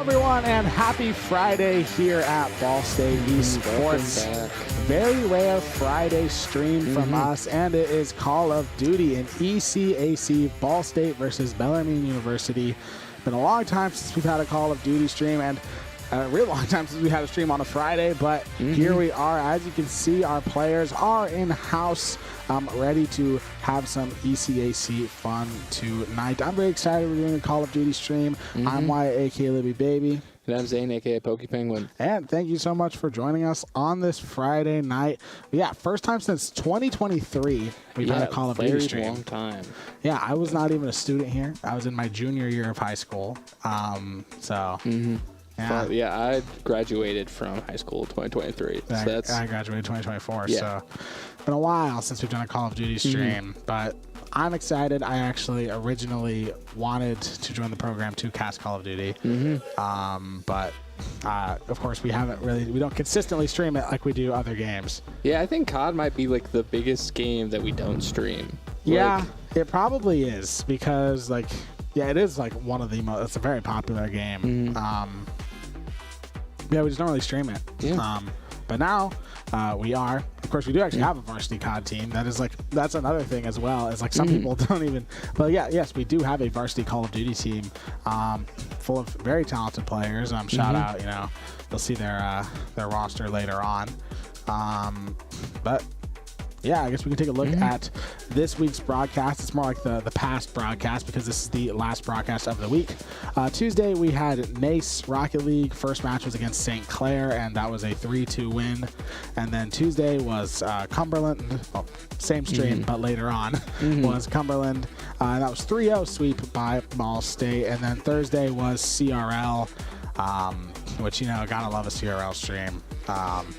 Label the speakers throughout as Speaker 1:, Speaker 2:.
Speaker 1: Everyone, and happy Friday here at Ball State Esports. Very rare Friday stream from us, and it is Call of Duty in ECAC, Ball State versus Bellarmine University. Been a long time since we've had a Call of Duty stream, and a real long time since we had a stream on a Friday, but here we are. As you can see, our players are in-house, ready to have some ECAC fun tonight. I'm very excited we're doing a Call of Duty stream. I'm Wyatt, aka Libby Baby.
Speaker 2: And I'm Zane, aka Pokey Penguin.
Speaker 1: And thank you so much for joining us on this Friday night. Yeah, first time since 2023 we've had a Call of Duty stream.
Speaker 2: Very long time.
Speaker 1: Yeah, I was not even a student here. I was in my junior year of high school.
Speaker 2: Yeah, I graduated from high school in 2023.
Speaker 1: I graduated 2024, so it's been a while since we've done a Call of Duty stream, but I'm excited. I actually originally wanted to join the program to cast Call of Duty, but of course we don't consistently stream it like we do other games.
Speaker 2: Yeah, I think COD might be like the biggest game that we don't stream.
Speaker 1: Yeah, it probably is because it is like one of the most, it's a very popular game. Yeah, we just don't really stream it.
Speaker 2: Yeah.
Speaker 1: But now we are. Of course, we do actually have a varsity COD team. That's another thing as well. Is some people don't even. But yes, we do have a varsity Call of Duty team, full of very talented players. Shout out, you'll see their roster later on. But yeah, I guess we can take a look at this week's broadcast. It's more like the past broadcast because this is the last broadcast of the week. Tuesday, we had NACE Rocket League. First match was against St. Clair, and that was a 3-2 win. And then Tuesday was Cumberland. Well, same stream, but later on was Cumberland. And that was 3-0 sweep by Ball State. And then Thursday was CRL, which, gotta love a CRL stream.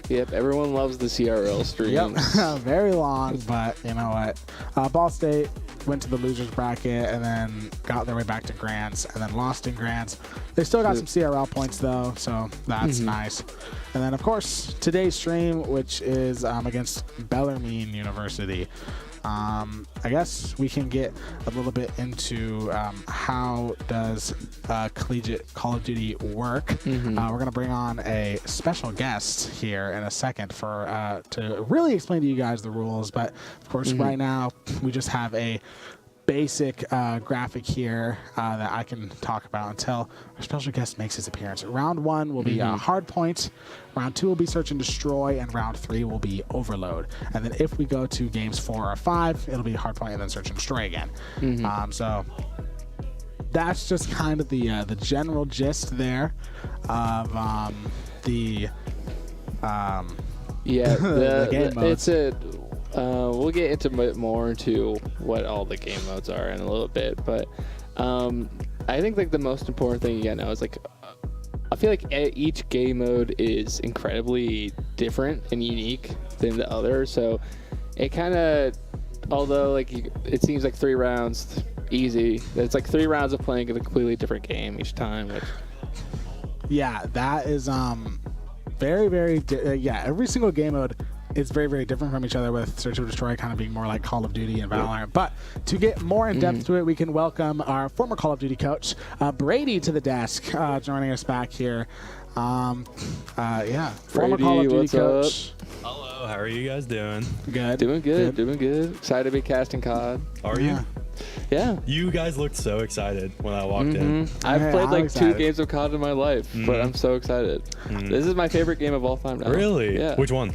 Speaker 2: Yep, everyone loves the CRL streams.
Speaker 1: Yep, very long, but you know what? Ball State went to the losers bracket and then got their way back to Grants and then lost in Grants. They still got some CRL points though, so that's nice. And then of course today's stream, which is against Bellarmine University. I guess we can get a little bit into how does collegiate Call of Duty work. We're going to bring on a special guest here in a second to really explain to you guys the rules. But of course, right now we just have a basic graphic here that I can talk about until our special guest makes his appearance. Round 1 will be hard point, round 2 will be search and destroy, and round 3 will be overload. And then if we go to games 4 or 5, it'll be hard point and then search and destroy again. So that's just kind of the general gist there of the game modes.
Speaker 2: We'll get into more into what all the game modes are in a little bit, but I think the most important thing you gotta know is I feel like each game mode is incredibly different and unique than the other. So it kind of, although it seems like 3 rounds easy, it's 3 rounds of playing a completely different game each time.
Speaker 1: Yeah, that is very, very every single game mode is very, very different from each other, with Search and Destroy kind of being more like Call of Duty and Valorant. But to get more in depth to it, we can welcome our former Call of Duty coach, Brady, to the desk, joining us back here. Former
Speaker 2: Brady,
Speaker 1: Call of Duty
Speaker 2: what's
Speaker 1: coach.
Speaker 3: Up? Hello, how are you guys doing?
Speaker 1: Good.
Speaker 2: Doing good. Excited to be casting COD.
Speaker 3: Are you?
Speaker 2: Yeah.
Speaker 3: You guys looked so excied when I walked in.
Speaker 2: I've played 2 games of COD in my life, but I'm so excited. This is my favorite game of all time now.
Speaker 3: Really?
Speaker 2: Yeah.
Speaker 3: Which one?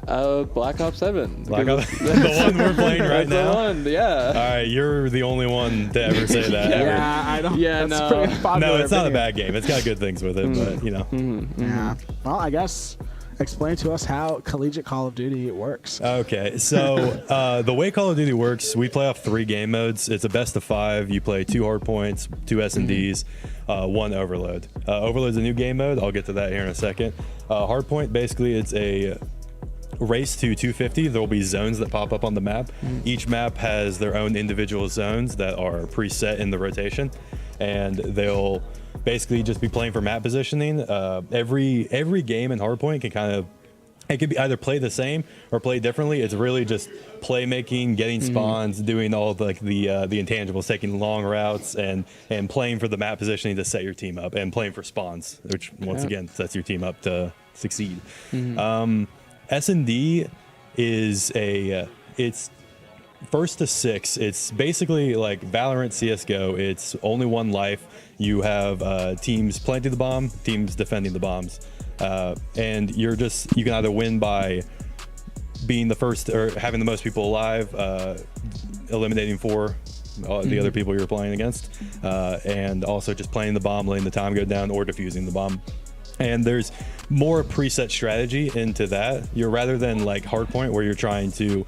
Speaker 2: Black Ops 7.
Speaker 3: Black Ops, the one we're playing right now?
Speaker 2: The one, yeah.
Speaker 3: All right, you're the only one to ever say that.
Speaker 1: Yeah, I don't.
Speaker 2: Yeah,
Speaker 1: that's
Speaker 2: no.
Speaker 1: pretty popular
Speaker 3: No, it's not a
Speaker 1: opinion.
Speaker 3: bad game. It's got good things with it, but
Speaker 1: Yeah. Well, I guess explain to us how collegiate Call of Duty works.
Speaker 3: Okay, so the way Call of Duty works, we play off 3 game modes. It's a best of 5. You play 2 hard points, 2 S&Ds, 1 overload. Overload's a new game mode. I'll get to that here in a second. Hard point, basically, it's a race to 250. There will be zones that pop up on the map. Each map has their own individual zones that are preset in the rotation, and they'll basically just be playing for map positioning. Every game in hardpoint can kind of It could be either play the same or play differently. It's really just playmaking, getting spawns, doing all of like the intangibles, taking long routes, and playing for the map positioning to set your team up, and playing for spawns, which once again sets your team up to succeed. S&D is it's first to 6. It's basically like Valorant, CS:GO. It's only one life. You have teams planting the bomb, teams defending the bombs. And you can either win by being the first or having the most people alive, eliminating 4 the other people you're playing against, and also just playing the bomb, letting the time go down, or defusing the bomb. And there's more preset strategy into that. You're rather than like hardpoint, where you're trying to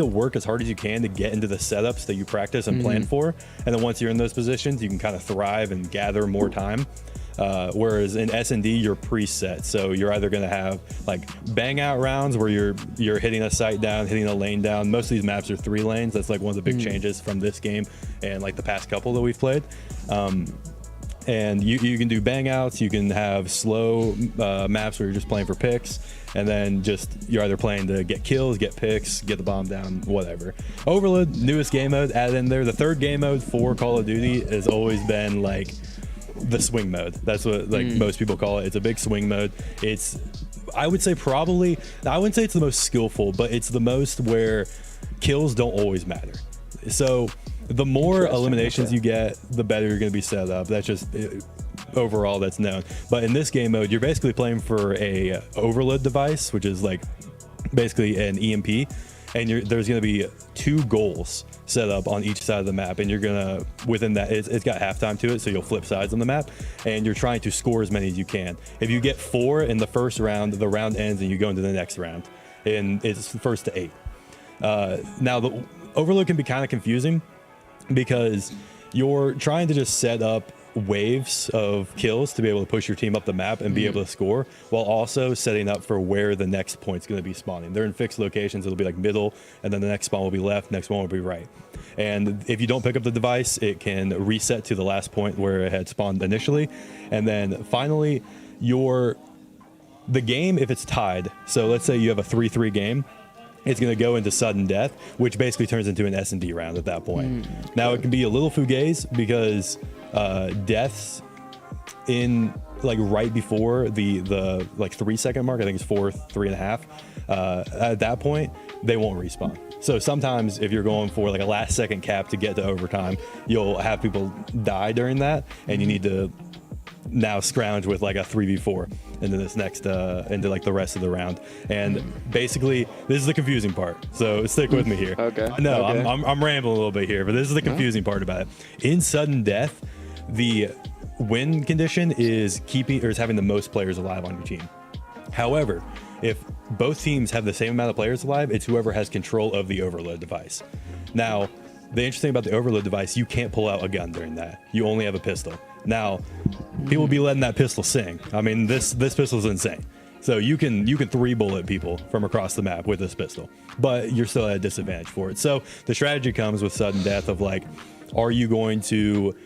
Speaker 3: work as hard as you can to get into the setups that you practice and plan for, and then once you're in those positions, you can kind of thrive and gather more time. Whereas in S&D, you're preset, so you're either going to have like bang out rounds where you're hitting a site down, hitting a lane down. Most of these maps are 3 lanes. That's like one of the big changes from this game and like the past couple that we've played. And you can do bang outs. You can have slow maps where you're just playing for picks, and then you're either playing to get kills, get picks, get the bomb down, whatever. Overload, newest game mode added in there. The third game mode for Call of Duty has always been like the swing mode. That's what most people call it. It's a big swing mode. I would say I wouldn't say it's the most skillful, but it's the most where kills don't always matter. So the more eliminations you get, the better you're going to be set up. That's just overall that's known. But in this game mode, you're basically playing for a overload device, which is like basically an EMP, and there's going to be 2 goals set up on each side of the map, and you're gonna, within that, it's got halftime to it, so you'll flip sides on the map, and you're trying to score as many as you can. If you get 4 in the first round, the round ends and you go into the next round, and it's first to 8. Now the overload can be kind of confusing because you're trying to just set up waves of kills to be able to push your team up the map and be able to score, while also setting up for where the next point's going to be spawning. They're in fixed locations. It'll be like middle, and then the next spawn will be left, next one will be right. And if you don't pick up the device, it can reset to the last point where it had spawned initially. And then finally, the game, if it's tied, so let's say you have a 3-3 game, it's going to go into sudden death, which basically turns into an S&D round at that point. Now, it can be a little fugazi because deaths in like right before the like 3-second mark, I think it's 3.5. At that point, they won't respawn. So sometimes if you're going for like a last second cap to get to overtime, you'll have people die during that, and you need to now scrounge with like a 3v4 into this next into like the rest of the round. And basically this is the confusing part, so stick with me here. Okay. No, okay. I'm rambling a little bit here, but this is the confusing part about it. In sudden death, the win condition is having the most players alive on your team. However, if both teams have the same amount of players alive, it's whoever has control of the overload device. Now, the interesting thing about the overload device, you can't pull out a gun during that. You only have a pistol. Now, people will be letting that pistol sing. I mean, this pistol is insane. So you can 3-bullet people from across the map with this pistol, but you're still at a disadvantage for it. So the strategy comes with sudden death of like, are you going to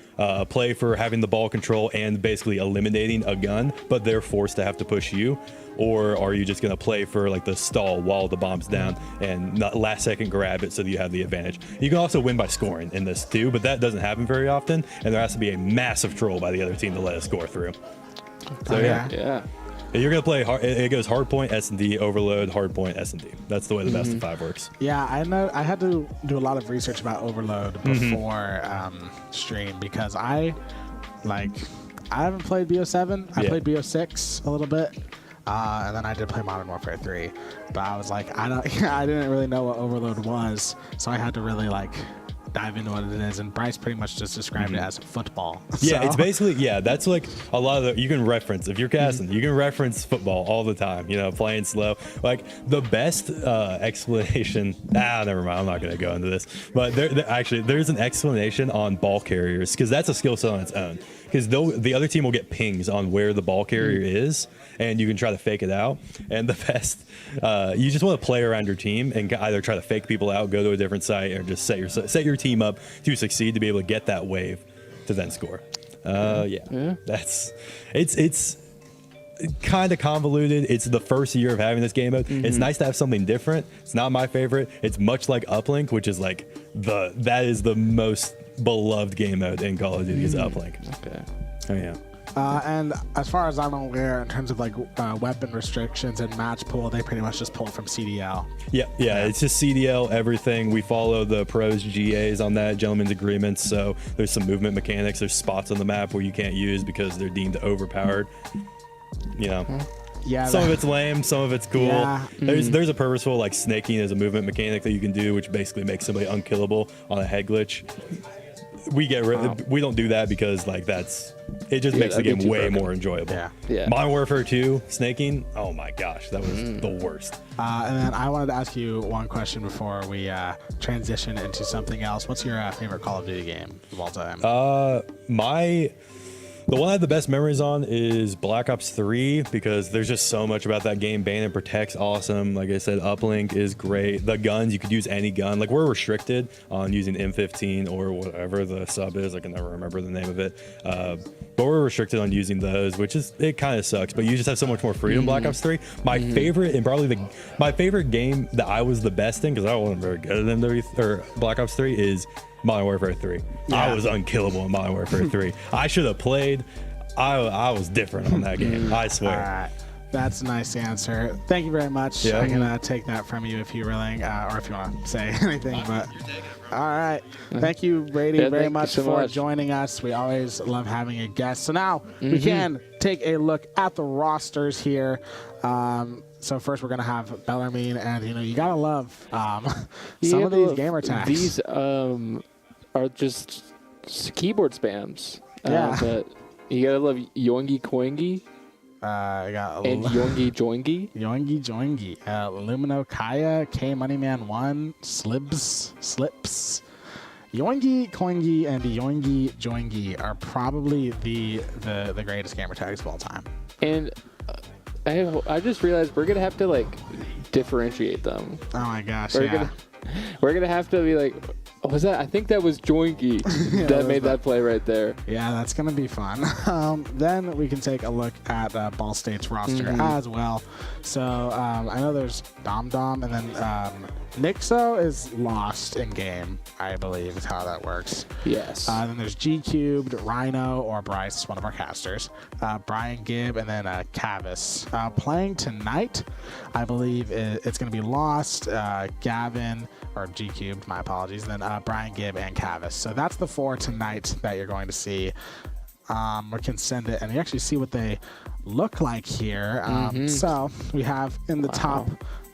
Speaker 3: play for having the ball control and basically eliminating a gun, but they're forced to have to push you? Or are you just going to play for like the stall while the bomb's down and not last second grab it so that you have the advantage? You can also win by scoring in this too, but that doesn't happen very often, and there has to be a massive troll by the other team to let it score through. So yeah. You're going to play hard. It goes hardpoint, S&D, overload, hardpoint, S&D. That's the way the best of 5 works.
Speaker 1: Yeah, I know. I had to do a lot of research about overload before stream, because I haven't played BO7. I played BO6 a little bit. And then I did play Modern Warfare 3, but I was like, I didn't really know what overload was, so I had to really like dive into what it is. And Bryce pretty much just described it as football.
Speaker 3: Yeah, it's basically, that's like a lot of you can reference, if you're casting, you can reference football all the time, playing slow. Like the best explanation, never mind, I'm not going to go into this, but there's an explanation on ball carriers, because that's a skill set on its own. Because the other team will get pings on where the ball carrier is, and you can try to fake it out. And the best, you just want to play around your team and either try to fake people out, go to a different site, or just set your team up to succeed to be able to get that wave to then score. That's it's kind of convoluted. It's the first year of having this game mode. It's nice to have something different. It's not my favorite. It's much like Uplink, which is like that is the most beloved game mode in Call of Duty is Uplink.
Speaker 2: Okay.
Speaker 3: Oh yeah.
Speaker 1: And as far as I'm aware, in terms of like weapon restrictions and match pool, they pretty much just pull from CDL.
Speaker 3: Yeah, it's just CDL, everything. We follow the pros GAs on that, gentlemen's agreements. So there's some movement mechanics. There's spots on the map where you can't use because they're deemed overpowered. You know,
Speaker 1: Yeah,
Speaker 3: some of it's lame, some of it's cool.
Speaker 1: Yeah.
Speaker 3: There's a purposeful like snaking as a movement mechanic that you can do, which basically makes somebody unkillable on a head glitch. We don't do that because like it just makes the game way more enjoyable.
Speaker 2: Yeah.
Speaker 3: Modern Warfare 2 snaking, oh my gosh, that was the worst.
Speaker 1: And then I wanted to ask you one question before we transition into something else. What's your favorite Call of Duty game of all time?
Speaker 3: The one I have the best memories on is Black Ops 3 because there's just so much about that game. Ban and Protect's awesome. Like I said, Uplink is great. The guns, you could use any gun. Like we're restricted on using M15 or whatever the sub is. I can never remember the name of it. But we're restricted on using those, which is, it kind of sucks. But you just have so much more freedom. Black Ops 3. My favorite and probably my favorite game that I was the best in because I wasn't very good at MW or Black Ops 3 is Modern Warfare 3.
Speaker 1: Yeah.
Speaker 3: I was unkillable in Modern Warfare 3. I should have played. I was different on that game. I swear.
Speaker 1: All right. That's a nice answer. Thank you very much.
Speaker 3: Yeah.
Speaker 1: I'm going to take that from you if you're willing, or if you want to say anything. But all right. Thank you, Brady, very much for joining us. We always love having a guest. So now we can take a look at the rosters here. So first we're going to have Bellarmine, and you got to love some of these gamer tags.
Speaker 2: These are just keyboard spams. But you got to love Yoingy Koingy.
Speaker 1: I got
Speaker 2: and Yoingy Joingy.
Speaker 1: Yoingy Joingy. Lumino Kaya, K Moneyman 1, Slips. Yoingy Koingy and Yoingy Joingy are probably the greatest gamer tags of all time.
Speaker 2: And I just realized we're gonna have to like differentiate them.
Speaker 1: Oh my gosh!
Speaker 2: We're gonna have to be like, was that? I think that was Joinky that made that play right there.
Speaker 1: Yeah, that's gonna be fun. Then we can take a look at Ball State's roster as well. So I know there's Dom and then Nixo is lost in game, I believe is how that works.
Speaker 2: Yes.
Speaker 1: Then there's G Cubed, Rhino, or Bryce, one of our casters, Brian Gibb, and then Cavis. Playing tonight, I believe it's going to be Lost, Gavin, or G Cubed, my apologies, and then Brian Gibb and Cavis. So that's the 4 tonight that you're going to see. We can send it, and you actually see what they look like here. So we have in the top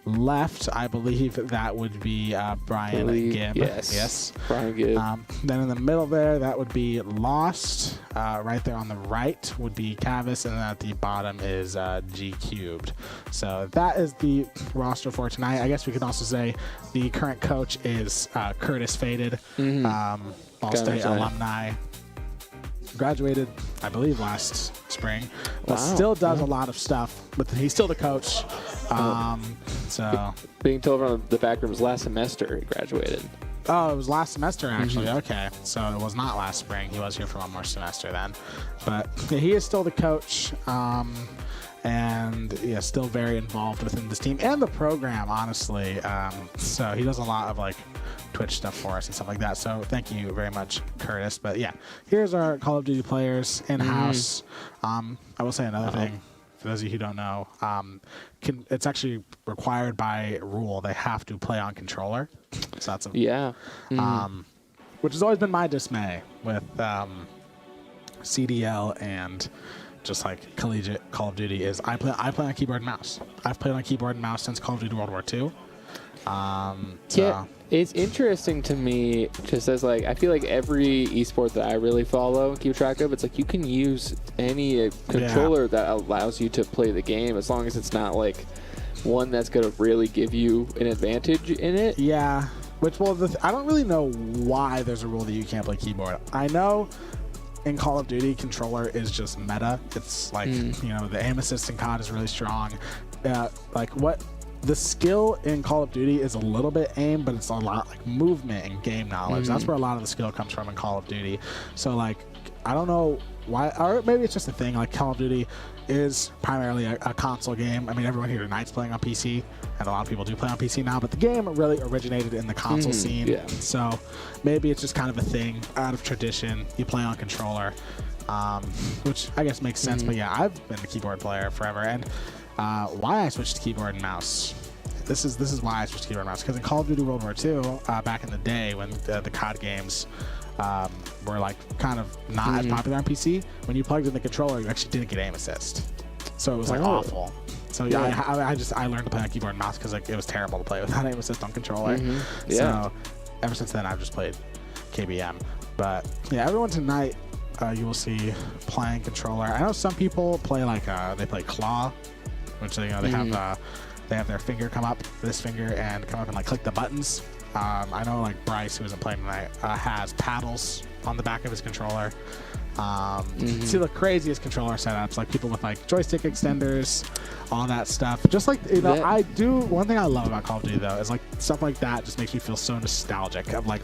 Speaker 1: left, I believe that would be Brian Gibb.
Speaker 2: Yes. Brian Gibb.
Speaker 1: Then in the middle there, that would be Lost. Right there on the right would be Cavis, and then at the bottom is G Cubed. So that is the roster for tonight. I guess we can also say the current coach is Curtis Faded, Ball State alumni. Graduated, I believe, last spring, but still does a lot of stuff. But he's still the coach. So
Speaker 2: being told from the back room was last semester he graduated.
Speaker 1: Oh, it was last semester actually. Okay, so it was not last spring. He was here for one more semester then, but yeah, he is still the coach. And yeah, still very involved within this team and the program, honestly. So he does a lot of like Twitch stuff for us and stuff like that. So thank you very much, Curtis. But yeah, here's our Call of Duty players in-house. I will say another thing. For those of you who don't know, it's actually required by rule. They have to play on controller. So that's which has always been my dismay with CDL and just like collegiate Call of Duty is I play on keyboard and mouse. I've played on keyboard and mouse since Call of Duty World War II.
Speaker 2: Yeah, it's interesting to me just as like I feel like every esport that I really follow and keep track of, it's like you can use any controller that allows you to play the game as long as it's not like one that's going to really give you an advantage in it.
Speaker 1: Yeah, which I don't really know why there's a rule that you can't play keyboard. I know in Call of Duty, controller is just meta. It's like, the aim assist in COD is really strong. The skill in Call of Duty is a little bit aim, but it's a lot like movement and game knowledge. That's where a lot of the skill comes from in Call of Duty. So like I don't know why, or maybe it's just a thing. Like Call of Duty is primarily a console game. I mean, everyone here tonight's playing on PC, and a lot of people do play on PC now, but the game really originated in the console scene.
Speaker 2: Yeah.
Speaker 1: So maybe it's just kind of a thing out of tradition. You play on controller, which I guess makes sense. But yeah, I've been a keyboard player forever, and why I switched to keyboard and mouse. This is why I switched to keyboard and mouse, because in Call of Duty World War II, back in the day when the COD games were like kind of not as popular on PC, when you plugged in the controller, you actually didn't get aim assist, so it was like awful. So yeah, I learned to play on keyboard and mouse because like it was terrible to play without aim assist on controller. So ever since then, I've just played KBM. But yeah, everyone tonight you will see playing controller. I know some people play like they play claw, which they have their finger come up, this finger, and come up and like click the buttons. I know like Bryce, who isn't playing tonight, has paddles on the back of his controller. See the craziest controller setups, like people with like joystick extenders, all that stuff. Just like, you know, I do, one thing I love about Call of Duty though is like stuff like that just makes me feel so nostalgic of like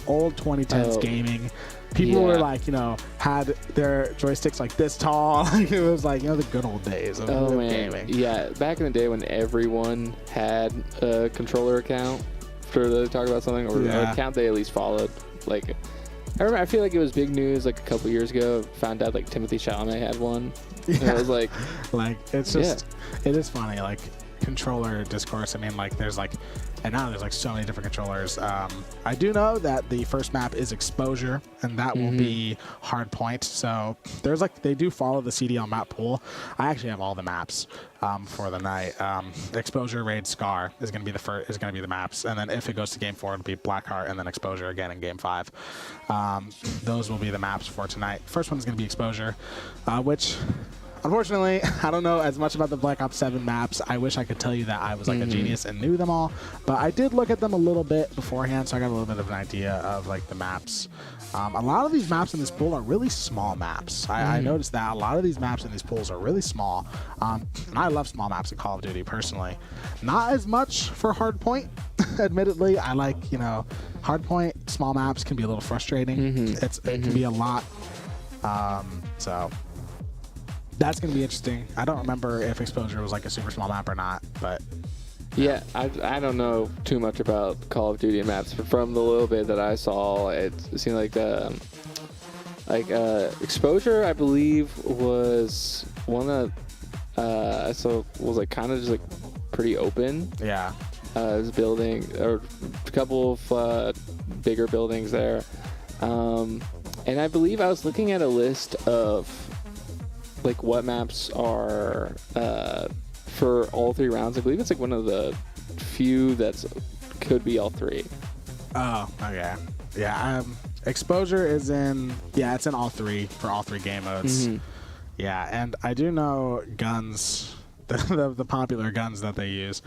Speaker 1: old 2010s gaming. People were like, you know, had their joysticks like this tall. It was like, you know, the good old days of gaming.
Speaker 2: Yeah, back in the day when everyone had a controller account for the talk about something, or an account they at least followed. Like, I remember, I feel like it was big news like a couple years ago. Found out like Timothy Chalamet had one. And it was like
Speaker 1: it's just, it is funny. Like controller discourse. I mean, like there's like, and now there's like so many different controllers. I do know that the first map is Exposure, and that will be hard point. So there's like, they do follow the CDL map pool. I actually have all the maps for the night. Exposure, Raid, Scar is going to be the maps, and then if it goes to game 4, it'll be Blackheart, and then Exposure again in game 5. Those will be the maps for tonight. First one is going to be Exposure, which, unfortunately, I don't know as much about the Black Ops 7 maps. I wish I could tell you that I was like a genius and knew them all, but I did look at them a little bit beforehand, so I got a little bit of an idea of like the maps. A lot of these maps in this pool are really small maps. I noticed that a lot of these maps in these pools are really small, and I love small maps in Call of Duty personally. Not as much for hardpoint, admittedly. I like, you know, hardpoint, small maps can be a little frustrating. It can be a lot, so that's going to be interesting. I don't remember if Exposure was like a super small map or not, but
Speaker 2: yeah, I don't know too much about Call of Duty maps, but from the little bit that I saw, it seemed like Exposure, I believe, was one that I saw was like kind of just like pretty open.
Speaker 1: Yeah.
Speaker 2: There's a building, or a couple of bigger buildings there, and I believe I was looking at a list of like what maps are for all 3 rounds. I believe it's like one of the few that's could be all 3.
Speaker 1: Oh, okay. Yeah, Exposure is in, it's in all 3 for all 3 game modes. Yeah, and I do know guns, the popular guns that they use.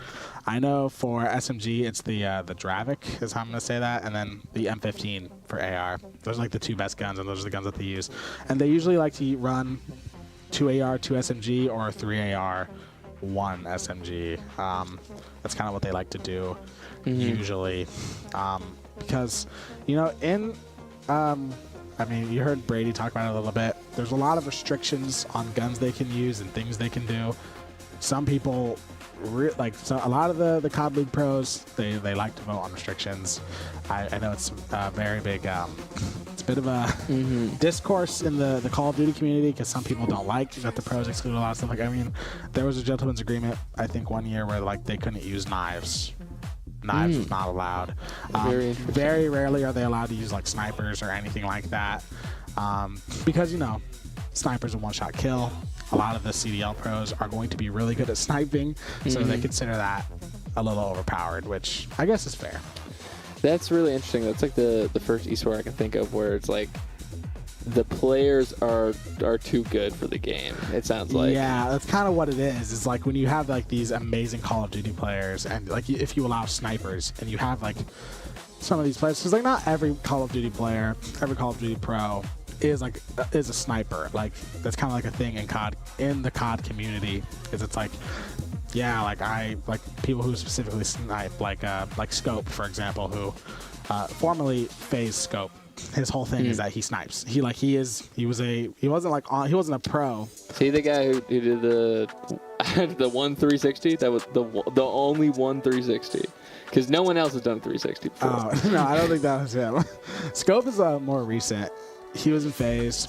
Speaker 1: I know for SMG, it's the Dravik is how I'm going to say that, and then the M15 for AR. Those are like the 2 best guns, and those are the guns that they use. And they usually like to run 2 AR, 2 SMG, or 3 AR, 1 SMG. That's kind of what they like to do usually, because, you know, I mean, you heard Brady talk about it a little bit. There's a lot of restrictions on guns they can use and things they can do. Some people, a lot of the COD League pros, they like to vote on restrictions. I know it's a very big, it's a bit of a discourse in the Call of Duty community, because some people don't like that the pros exclude a lot of stuff. Like, I mean, there was a gentleman's agreement, I think, one year where like they couldn't use knives. Knives was not allowed. Very rarely are they allowed to use like snipers or anything like that, because, you know, snipers a one-shot kill. A lot of the CDL pros are going to be really good at sniping, so they consider that a little overpowered, which I guess is fair.
Speaker 2: That's really interesting. That's like the first esport I can think of where it's like the players are too good for the game, it sounds like.
Speaker 1: Yeah, that's kind of what it is. It's like when you have like these amazing Call of Duty players, and like if you allow snipers, and you have like some of these players, because like not every Call of Duty player, every Call of Duty pro is a sniper. Like that's kind of like a thing in the COD community. Is it's like, yeah, like people who specifically snipe, like Scope, for example, who formerly FaZe Scope, his whole thing is that he snipes. He wasn't a pro.
Speaker 2: See the guy who did the 1 360? That was the only 1 360. Because no one else has done 360 before.
Speaker 1: Oh, no, I don't think that was him. Scope is more recent. He was in FaZe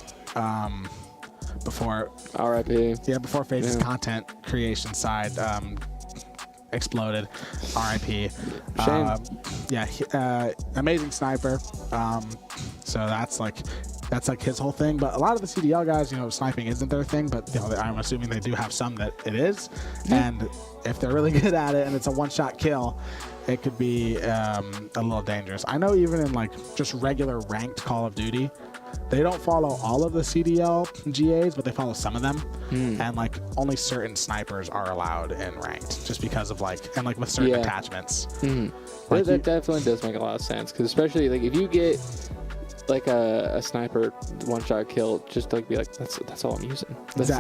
Speaker 1: before.
Speaker 2: R.I.P.
Speaker 1: Yeah, before FaZe's content creation side exploded. R.I.P.
Speaker 2: Shame.
Speaker 1: Amazing sniper. So that's like his whole thing. But a lot of the CDL guys, sniping isn't their thing. But I'm assuming they do have some that it is. And if they're really good at it and it's a one-shot kill, it could be a little dangerous. I know even in like just regular ranked Call of Duty, they don't follow all of the CDL GAs, but they follow some of them. And like only certain snipers are allowed in ranked, just because of with certain attachments.
Speaker 2: That definitely does make a lot of sense, because especially like if you get like a sniper one-shot kill, just like be like, that's all I'm using.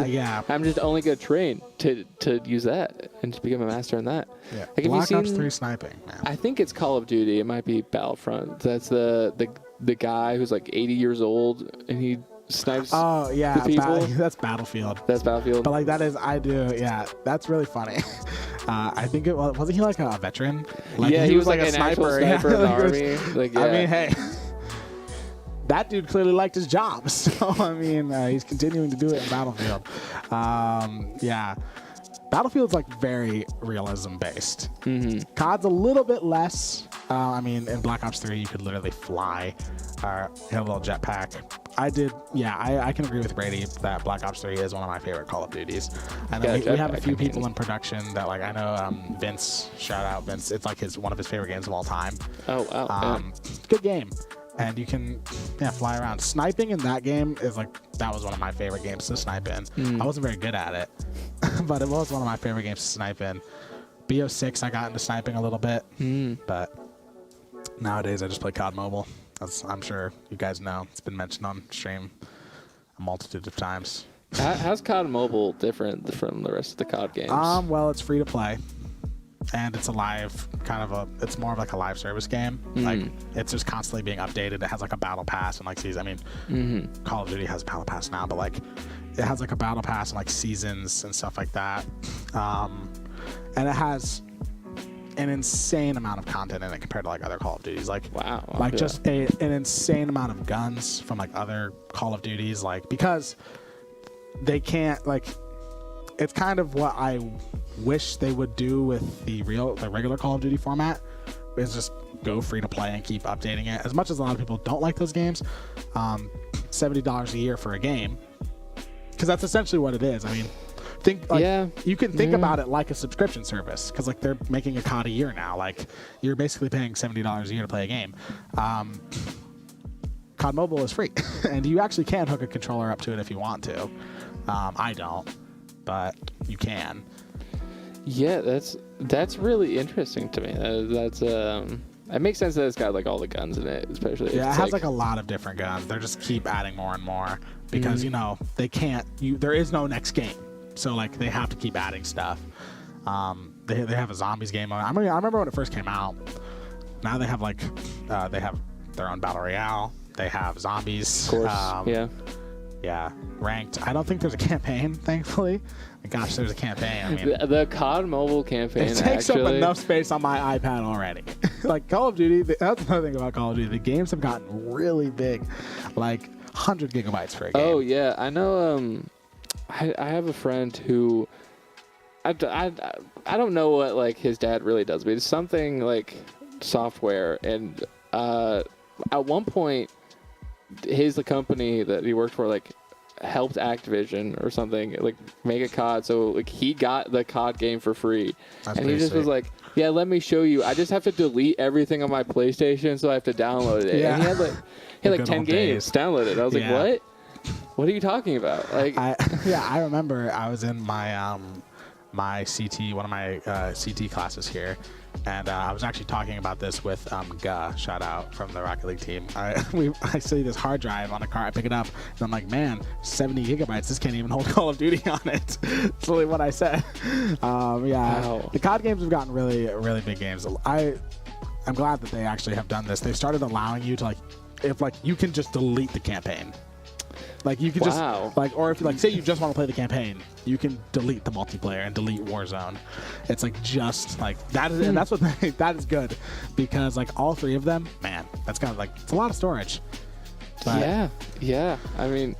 Speaker 1: Yeah.
Speaker 2: I'm just only gonna train to use that and just become a master in that.
Speaker 1: Yeah.
Speaker 2: Like,
Speaker 1: Black Ops 3 sniping, man.
Speaker 2: I think it's Call of Duty. It might be Battlefront. That's the guy who's like 80 years old and he snipes.
Speaker 1: Oh yeah,
Speaker 2: the people.
Speaker 1: That's Battlefield.
Speaker 2: That's Battlefield.
Speaker 1: But like yeah, that's really funny. I think wasn't he like a veteran? Like,
Speaker 2: yeah, he was like
Speaker 1: a
Speaker 2: an
Speaker 1: sniper.
Speaker 2: Actual sniper in the army. Like, yeah.
Speaker 1: I mean, hey. That dude clearly liked his job, so I mean, he's continuing to do it in Battlefield. Yeah, Battlefield's like very realism based. COD's a little bit less. I mean, in Black Ops 3, you could literally fly, hit a little jetpack. I can agree with Brady that Black Ops 3 is one of my favorite Call of Duties. And then we have a few people in production that like I know. Vince, shout out Vince. It's like one of his favorite games of all time.
Speaker 2: Oh wow!
Speaker 1: Good game. And you can fly around. Sniping in that game is that was one of my favorite games to snipe in. I wasn't very good at it, but it was one of my favorite games to snipe in. BO6, I got into sniping a little bit, but nowadays I just play COD Mobile. As I'm sure you guys know, it's been mentioned on stream a multitude of times.
Speaker 2: How's COD Mobile different from the rest of the COD games?
Speaker 1: Well, it's free to play. And it's a live it's more of like a live service game. Like it's just constantly being updated. It has like a battle pass and like seasons. I mean, Call of Duty has a battle pass now, but like it has like a battle pass and like seasons and stuff like that. And it has an insane amount of content in it compared to like other Call of Duties. Like
Speaker 2: wow,
Speaker 1: like just an insane amount of guns from like other Call of Duties. Like because they can't like. It's kind of what I wish they would do with the regular Call of Duty format, is just go free to play and keep updating it. As much as a lot of people don't like those games, $70 a year for a game, because that's essentially what it is. I mean, you can think about it like a subscription service, because like they're making a COD a year now. Like you're basically paying $70 a year to play a game. COD Mobile is free, and you actually can hook a controller up to it if you want to. I don't. But you can.
Speaker 2: Yeah, that's really interesting to me. It makes sense that it's got like all the guns in it, especially.
Speaker 1: Yeah, it has like a lot of different guns. They just keep adding more and more because they can't. There is no next game, so like they have to keep adding stuff. They have a zombies game. I remember when it first came out. Now they have they have their own battle royale. They have zombies.
Speaker 2: Of course.
Speaker 1: Yeah, ranked. I don't think there's a campaign, thankfully. Gosh, there's a campaign. I mean,
Speaker 2: the COD Mobile campaign
Speaker 1: it takes up enough space on my iPad already. Like Call of Duty, that's another thing about Call of Duty. The games have gotten really big, like 100 gigabytes for a game.
Speaker 2: Oh yeah, I know. I have a friend who, I don't know what like his dad really does, but it's something like software. And at one point, the company that he worked for like helped Activision or something like make a COD, so like he got the COD game for free.
Speaker 1: That's
Speaker 2: and he just
Speaker 1: sweet.
Speaker 2: was like, yeah, let me show you. I just have to delete everything on my PlayStation, so I have to download it.
Speaker 1: Yeah.
Speaker 2: And he had like 10 games downloaded. I was like, what are you talking about? Like
Speaker 1: I remember I was in my my CT, one of my CT classes here, and I was actually talking about this with Ga, shout out from the Rocket League team. I see this hard drive on a car, I pick it up, and I'm like, man, 70 gigabytes, this can't even hold Call of Duty on it. That's really what I said.
Speaker 2: Wow.
Speaker 1: The COD games have gotten really, really big games. I'm glad that they actually have done this. They've started allowing you to like if like you can just delete the campaign. Like you can
Speaker 2: Wow.
Speaker 1: just like, or if like say you just want to play the campaign, you can delete the multiplayer and delete Warzone. It's like just like that is, and that's what that is good because like all three of them, man, that's kind of like it's a lot of storage. But,
Speaker 2: Yeah. I mean,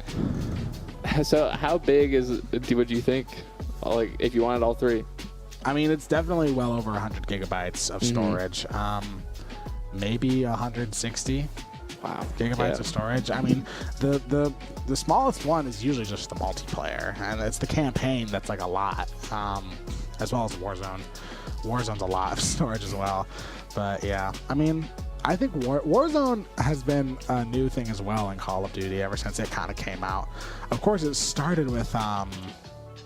Speaker 2: so how big would you think? Like if you wanted all three?
Speaker 1: I mean, it's definitely well over 100 gigabytes of storage. Maybe 160.
Speaker 2: Wow.
Speaker 1: Gigabytes of storage. I mean, the smallest one is usually just the multiplayer, and it's the campaign that's like a lot, as well as Warzone. Warzone's a lot of storage as well, but yeah, I mean, I think Warzone has been a new thing as well in Call of Duty ever since it kind of came out. Of course, it started with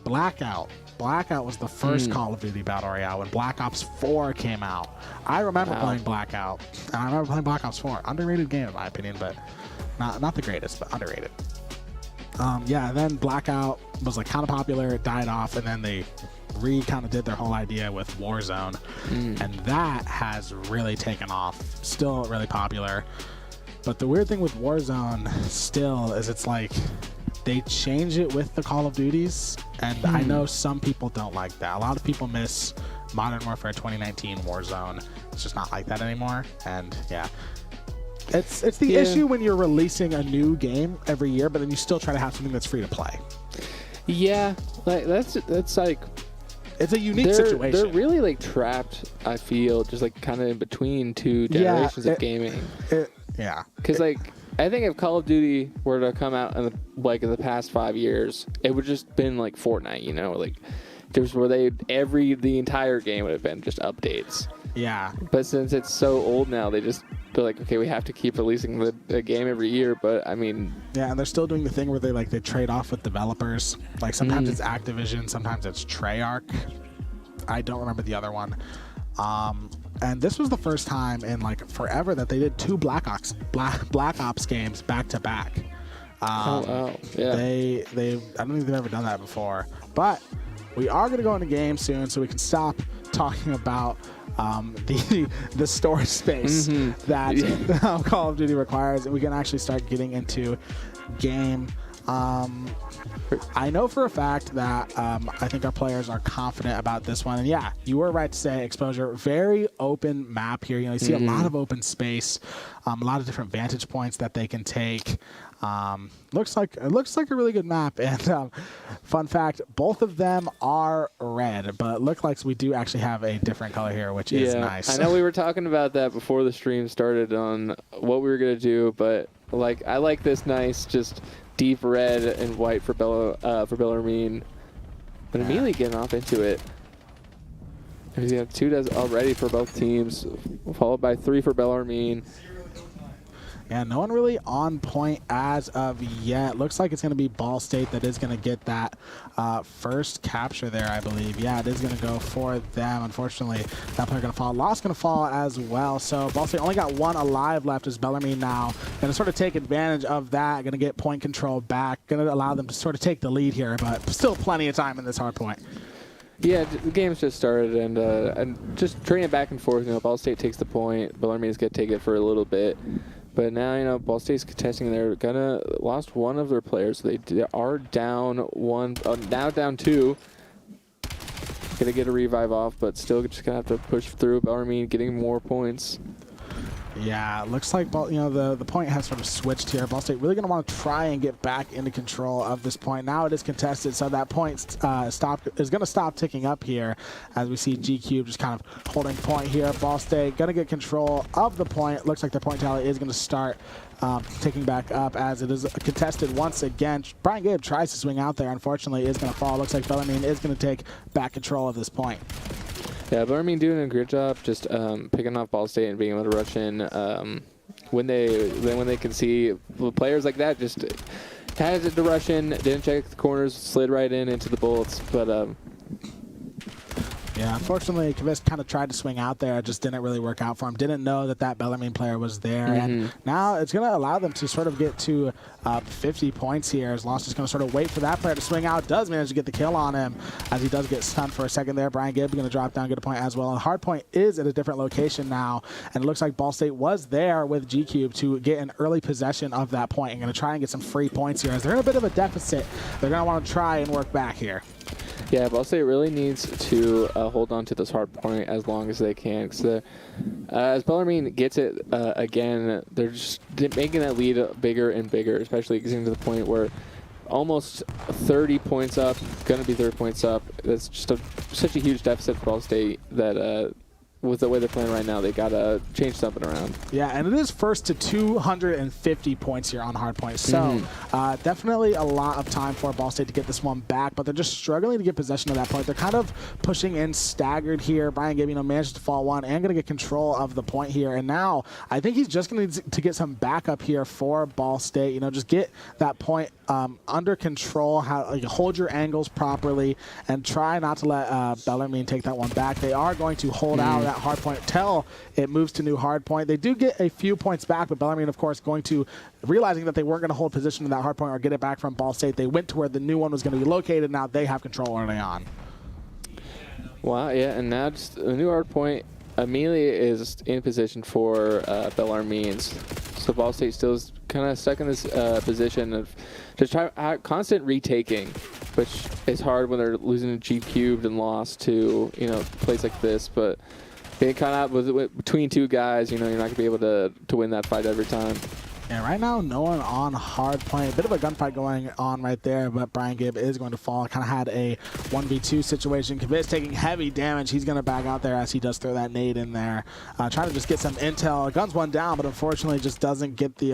Speaker 1: Blackout. Blackout was the first Call of Duty Battle Royale when Black Ops 4 came out. I remember playing Blackout, and I remember playing Black Ops 4. Underrated game in my opinion, but not the greatest, but underrated. Yeah, and then Blackout was like kind of popular, it died off, and then they kind of did their whole idea with Warzone, and that has really taken off. Still really popular. But the weird thing with Warzone still is it's like they change it with the Call of Duties, and I know some people don't like that. A lot of people miss Modern Warfare 2019 Warzone. It's just not like that anymore, and yeah. It's the issue when you're releasing a new game every year, but then you still try to have something that's free to play.
Speaker 2: Yeah, like that's like
Speaker 1: it's a unique situation.
Speaker 2: They're really like trapped, I feel, just like kind of in between two generations of gaming.
Speaker 1: Yeah.
Speaker 2: Because like I think if Call of Duty were to come out in the past 5 years, it would just been like Fortnite, you know, like there's where the entire game would have been just updates.
Speaker 1: Yeah.
Speaker 2: But since it's so old now, they're like, okay, we have to keep releasing the game every year. But I mean,
Speaker 1: yeah, and they're still doing the thing where they trade off with developers. Like sometimes it's Activision, sometimes it's Treyarch. I don't remember the other one. And this was the first time in like forever that they did two Black Ops games back to back.
Speaker 2: Yeah.
Speaker 1: They I don't think they've ever done that before. But we are going to go into games soon, so we can stop talking about the storage space that Call of Duty requires, and we can actually start getting into game. I know for a fact that I think our players are confident about this one. And yeah, you were right to say Exposure, very open map here. You know, you see a lot of open space, a lot of different vantage points that they can take. Looks like a really good map. And fun fact, both of them are red, but it looks like we do actually have a different color here, which is nice.
Speaker 2: I know we were talking about that before the stream started on what we were gonna do, but like I like this nice just deep red and white for Bellarmine, but immediately getting off into it. We have 2 does already for both teams, followed by 3 for Bellarmine.
Speaker 1: Yeah, no one really on point as of yet. Looks like it's going to be Ball State that is going to get that first capture there, I believe. Yeah, it is going to go for them. Unfortunately, that player going to fall. Lost going to fall as well. So Ball State only got 1 alive left as Bellarmine now going to sort of take advantage of that. Going to get point control back. Going to allow them to sort of take the lead here, but still plenty of time in this hard point.
Speaker 2: Yeah, the game's just started, and just trading back and forth. You know, Ball State takes the point. Bellarmine's going to take it for a little bit. But now, you know, Ball State's contesting. They're lost 1 of their players. They are down 1, now down 2. Gonna get a revive off, but still just gonna have to push through. Bellarmine getting more points.
Speaker 1: Yeah, it looks like the point has sort of switched here. Ball State really going to want to try and get back into control of this point. Now it is contested, so that point is going to stop ticking up here as we see G-Cube just kind of holding point here. Ball State going to get control of the point. Looks like their point tally is going to start ticking back up as it is contested once again. Brian Gabe tries to swing out there. Unfortunately, is going to fall. Looks like Bellarmine is going to take back control of this point.
Speaker 2: Yeah, Bellarmine doing a great job just picking off Ball State and being able to rush in when they can see players like that. Just had to rush in, didn't check the corners, slid right into the bullets. But
Speaker 1: Yeah, unfortunately, Kvis kind of tried to swing out there. It just didn't really work out for him. Didn't know that that Bellarmine player was there. And now it's going to allow them to sort of get to 50 points here, as Lost is going to sort of wait for that player to swing out. Does manage to get the kill on him, as he does get stunned for a second there. Brian Gibb going to drop down, get a point as well. And Hardpoint is at a different location now, and it looks like Ball State was there with G-Cube to get an early possession of that point and going to try and get some free points here. As they're in a bit of a deficit, they're going to want to try and work back here.
Speaker 2: Yeah, Ball State really needs to hold on to this hard point as long as they can. Because as Bellarmine gets it again, they're just making that lead bigger and bigger, especially getting to the point where almost 30 points up, going to be 30 points up. That's just such a huge deficit for Ball State that with the way they're playing right now, they got to change something around.
Speaker 1: Yeah, and it is first to 250 points here on Hardpoint. So definitely a lot of time for Ball State to get this one back, but they're just struggling to get possession of that point. They're kind of pushing in staggered here. Brian Gibb, manages to fall one and going to get control of the point here. And now I think he's just going to get some backup here for Ball State. Just get that point under control, hold your angles properly, and try not to let Bellarmine take that one back. They are going to hold out that hard point till it moves to new hard point. They do get a few points back, but Bellarmine, of course, realizing that they weren't going to hold position in that hard point or get it back from Ball State, they went to where the new one was going to be located. Now they have control early on.
Speaker 2: Wow, yeah, and now just the new hard point immediately is in position for Bellarmine. So Ball State still is kind of stuck in this position of just constant retaking, which is hard when they're losing to G-Cubed and lost to plays like this. But being caught out between two guys, you're not going to be able to win that fight every time.
Speaker 1: And right now, no one on hard point. A bit of a gunfight going on right there, but Brian Gibb is going to fall. Kind of had a 1v2 situation. Kvis taking heavy damage. He's going to back out there as he does throw that nade in there. Trying to just get some intel. Guns one down, but unfortunately just doesn't get the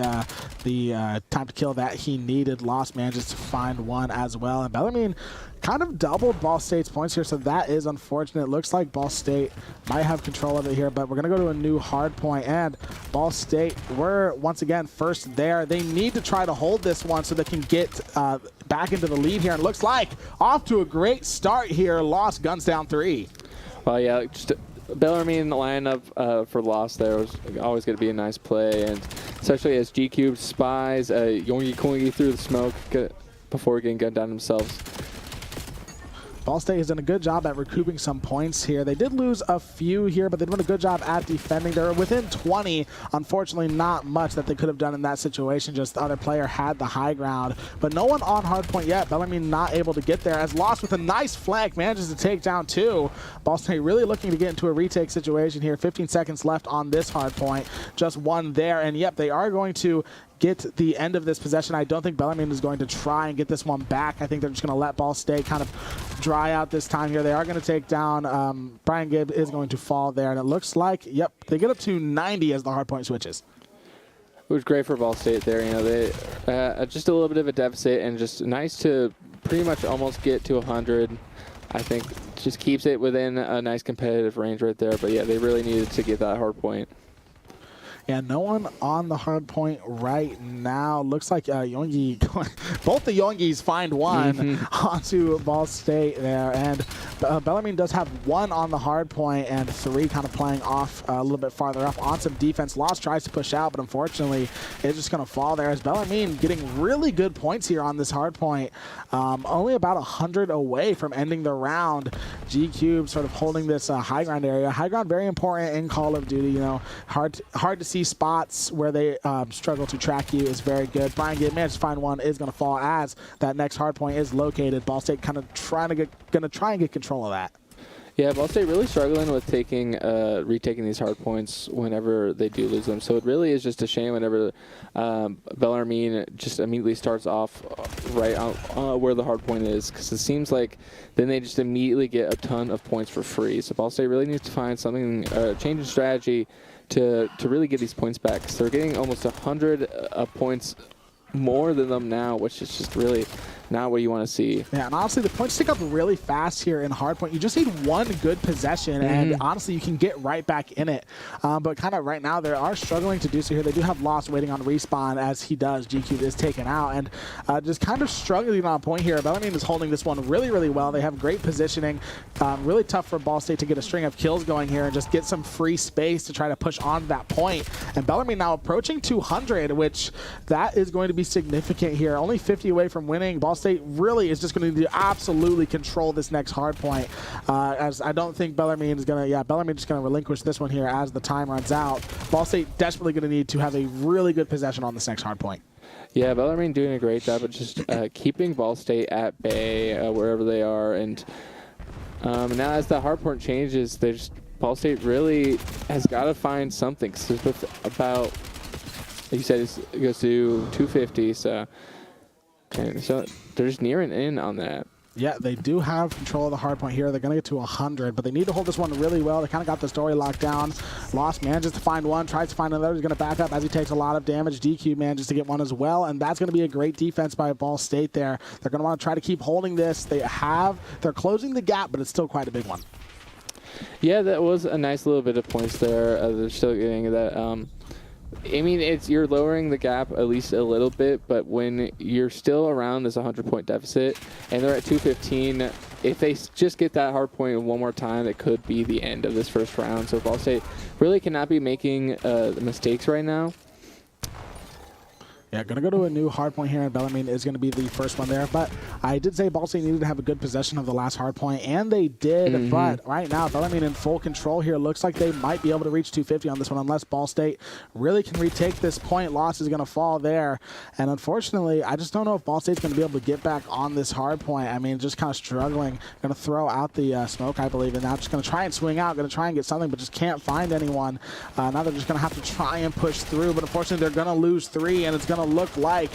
Speaker 1: time to kill that he needed. Lost manages to find one as well. And Bellarmine kind of doubled Ball State's points here, so that is unfortunate. Looks like Ball State might have control of it here, but we're going to go to a new hard point, and Ball State were once again first there. They need to try to hold this one so they can get back into the lead here, and looks like off to a great start here. Lost guns down 3.
Speaker 2: Well, yeah, just Bellarmine lineup for Lost there was always going to be a nice play, and especially as G-Cube spies Yongi Koingi through the smoke before getting gunned down themselves.
Speaker 1: Ball State has done a good job at recouping some points here. They did lose a few here, but they've done a good job at defending. They're within 20. Unfortunately, not much that they could have done in that situation. Just the other player had the high ground, but no one on hard point yet. Bellarmine not able to get there, as Lost with a nice flank manages to take down 2. Ball State really looking to get into a retake situation here. 15 seconds left on this hard point. Just one there, and yep, they are going to get the end of this possession. I don't think Bellarmine is going to try and get this one back. I think they're just going to let Ball State kind of dry out this time here. They are going to take down Brian Gibb is going to fall there, and it looks like, yep, they get up to 90 as the hard point switches.
Speaker 2: It was great for Ball State there. They just a little bit of a deficit, and just nice to pretty much almost get to 100. I think just keeps it within a nice competitive range right there. But yeah, they really needed to get that hard point.
Speaker 1: Yeah, no one on the hard point right now. Looks like Yongi, both the Yongis find one onto Ball State there. And Bellarmine does have 1 on the hard point and 3 kind of playing off a little bit farther up on some defense. Lost tries to push out, but unfortunately it's just going to fall there, as Bellarmine getting really good points here on this hard point. Only about 100 away from ending the round. G-Cube sort of holding this high ground area. High ground very important in Call of Duty. Hard to see spots where they struggle to track you is very good. Brian Gibb managed to find one, is going to fall as that next hard point is located. Ball State kind of try and get control of that.
Speaker 2: Yeah, Ball State really struggling with retaking these hard points whenever they do lose them. So it really is just a shame whenever Bellarmine just immediately starts off right on where the hard point is, because it seems like then they just immediately get a ton of points for free. So Ball State really needs to find something, change in strategy to really get these points back, because they're getting almost 100 points more than them now, which is just really not what you want to see.
Speaker 1: Yeah, and honestly, the points tick up really fast here in hardpoint. You just need one good possession, and honestly, you can get right back in it. But kind of right now, they are struggling to do so here. They do have Lost waiting on respawn as he does. GQ is taken out, and just kind of struggling on point here. Bellarmine is holding this one really, really well. They have great positioning. Really tough for Ball State to get a string of kills going here and just get some free space to try to push on that point. And Bellarmine now approaching 200, which that is going to be significant here. Only 50 away from winning. Ball State really is just going to absolutely control this next hard point. As I don't think Bellarmine is going to, Bellarmine is going to relinquish this one here as the time runs out. Ball State desperately going to need to have a really good possession on this next hard point.
Speaker 2: Yeah, Bellarmine doing a great job of just keeping Ball State at bay wherever they are. And now as the hard point changes, Ball State really has got to find something. So with about, like you said, it goes to 250, so they're just nearing in on that.
Speaker 1: Yeah, they do have control of the hard point here. They're going to get to 100, but they need to hold this one really well. They kind of got the story locked down. Lost manages to find one, tries to find another. He's going to back up as he takes a lot of damage. DQ manages to get one as well, and that's going to be a great defense by Ball State there. They're going to want to try to keep holding this. They're closing the gap, but it's still quite a big one.
Speaker 2: Yeah, that was a nice little bit of points there. They're still getting that. I mean, you're lowering the gap at least a little bit, but when you're still around this 100-point deficit and they're at 215, if they just get that hard point one more time, it could be the end of this first round. So Ball State really cannot be making mistakes right now.
Speaker 1: Yeah, going to go to a new hard point here, and Bellarmine is going to be the first one there. But I did say Ball State needed to have a good possession of the last hard point, and they did. But right now, Bellarmine in full control here. Looks like they might be able to reach 250 on this one unless Ball State really can retake this point. Loss is going to fall there. And unfortunately, I just don't know if Ball State's going to be able to get back on this hard point. I mean, just kind of struggling. Going to throw out the smoke, I believe, and now just going to try and swing out. Going to try and get something, but just can't find anyone. Now they're just going to have to try and push through. But unfortunately, they're going to lose 3, and it's going to look like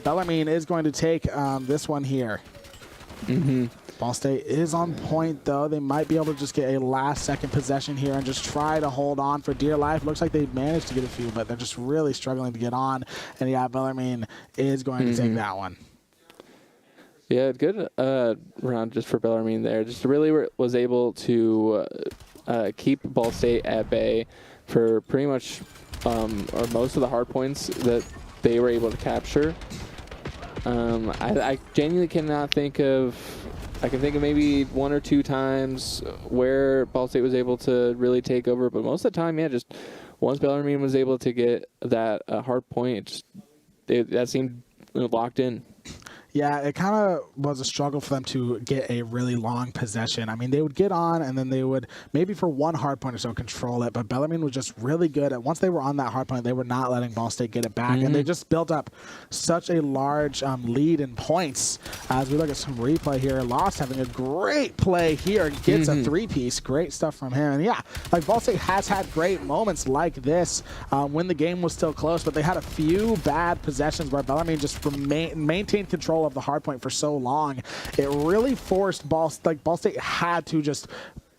Speaker 1: Bellarmine is going to take this one here. Ball State is on point, though. They might be able to just get a last-second possession here and just try to hold on for dear life. Looks like they managed to get a few, but they're just really struggling to get on. And, yeah, Bellarmine is going to take that one.
Speaker 2: Yeah, good round just for Bellarmine there. Just really was able to keep Ball State at bay for pretty much or most of the hard points that they were able to capture. I genuinely cannot think of, I can think of maybe 1 or 2 times where Ball State was able to really take over, but most of the time, yeah, just once Bellarmine was able to get that hard point, that seemed locked in.
Speaker 1: Yeah, it kind of was a struggle for them to get a really long possession. I mean, they would get on, and then they would maybe for one hard point or so control it, but Bellarmine was just really good. Once they were on that hard point, they were not letting Ball State get it back, and they just built up such a large lead in points. As we look at some replay here, Lost having a great play here, gets a 3-piece. Great stuff from him. And yeah, like Ball State has had great moments like this when the game was still close, but they had a few bad possessions where Bellarmine just maintained control of the hard point for so long. It really forced Ball State had to just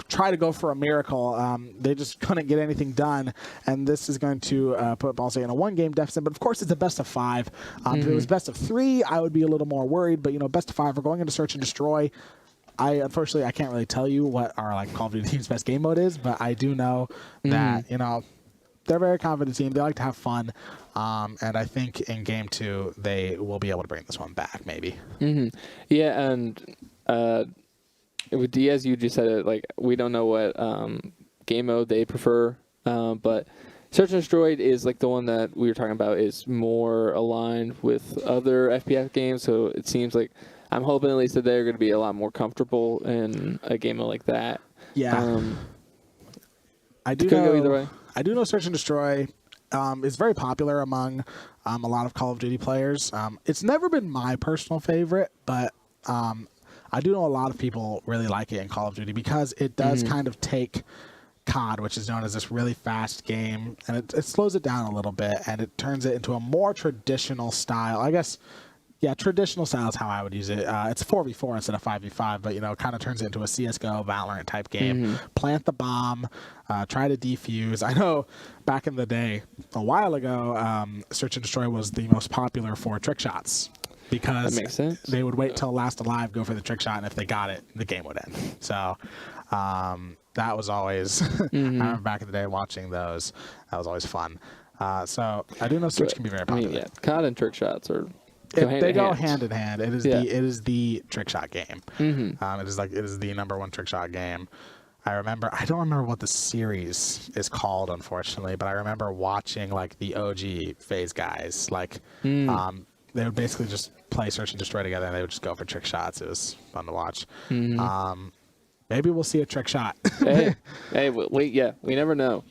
Speaker 1: try to go for a miracle. They just couldn't get anything done, and this is going to put Ball State in a 1-game deficit. But of course, it's a best of 5. If it was best of 3, I would be a little more worried. But best of 5, we're going into search and destroy. Unfortunately, I can't really tell you what our Call of Duty team's best game mode is, but I do know that they're a very confident team. They like to have fun. And I think in game 2, they will be able to bring this one back, maybe.
Speaker 2: Yeah, and with Diaz, you just said it, we don't know what game mode they prefer, but Search and Destroy is the one that we were talking about is more aligned with other FPS games, so it seems like I'm hoping at least that they're going to be a lot more comfortable in a game mode like that.
Speaker 1: Yeah. I do
Speaker 2: could
Speaker 1: know,
Speaker 2: go either way.
Speaker 1: I do know Search and Destroy is very popular among a lot of Call of Duty players. It's never been my personal favorite, but I do know a lot of people really like it in Call of Duty because it does kind of take COD, which is known as this really fast game, and it slows it down a little bit, and it turns it into a more traditional style. I guess, yeah, traditional style is how I would use it. It's 4v4 instead of 5v5, but, kind of turns it into a CSGO, Valorant type game. Plant the bomb, try to defuse. I know back in the day, a while ago, Search and Destroy was the most popular for trick shots. because
Speaker 2: That makes sense.
Speaker 1: they would wait till last alive, go for the trick shot, and if they got it, the game would end. So that was always, I remember back in the day watching those. That was always fun. So I do know Search can be very popular.
Speaker 2: yeah, COD and trick shots are
Speaker 1: They go hand in hand. It is
Speaker 2: Yeah.
Speaker 1: it is the trick shot game. It is the #1 trick shot game. I don't remember what the series is called, unfortunately, but I remember watching like the OG phase guys. Like they would basically just play Search and Destroy together, and they would just go for trick shots. It was fun to watch. Maybe we'll see a trick shot.
Speaker 2: hey, wait, yeah, we never know.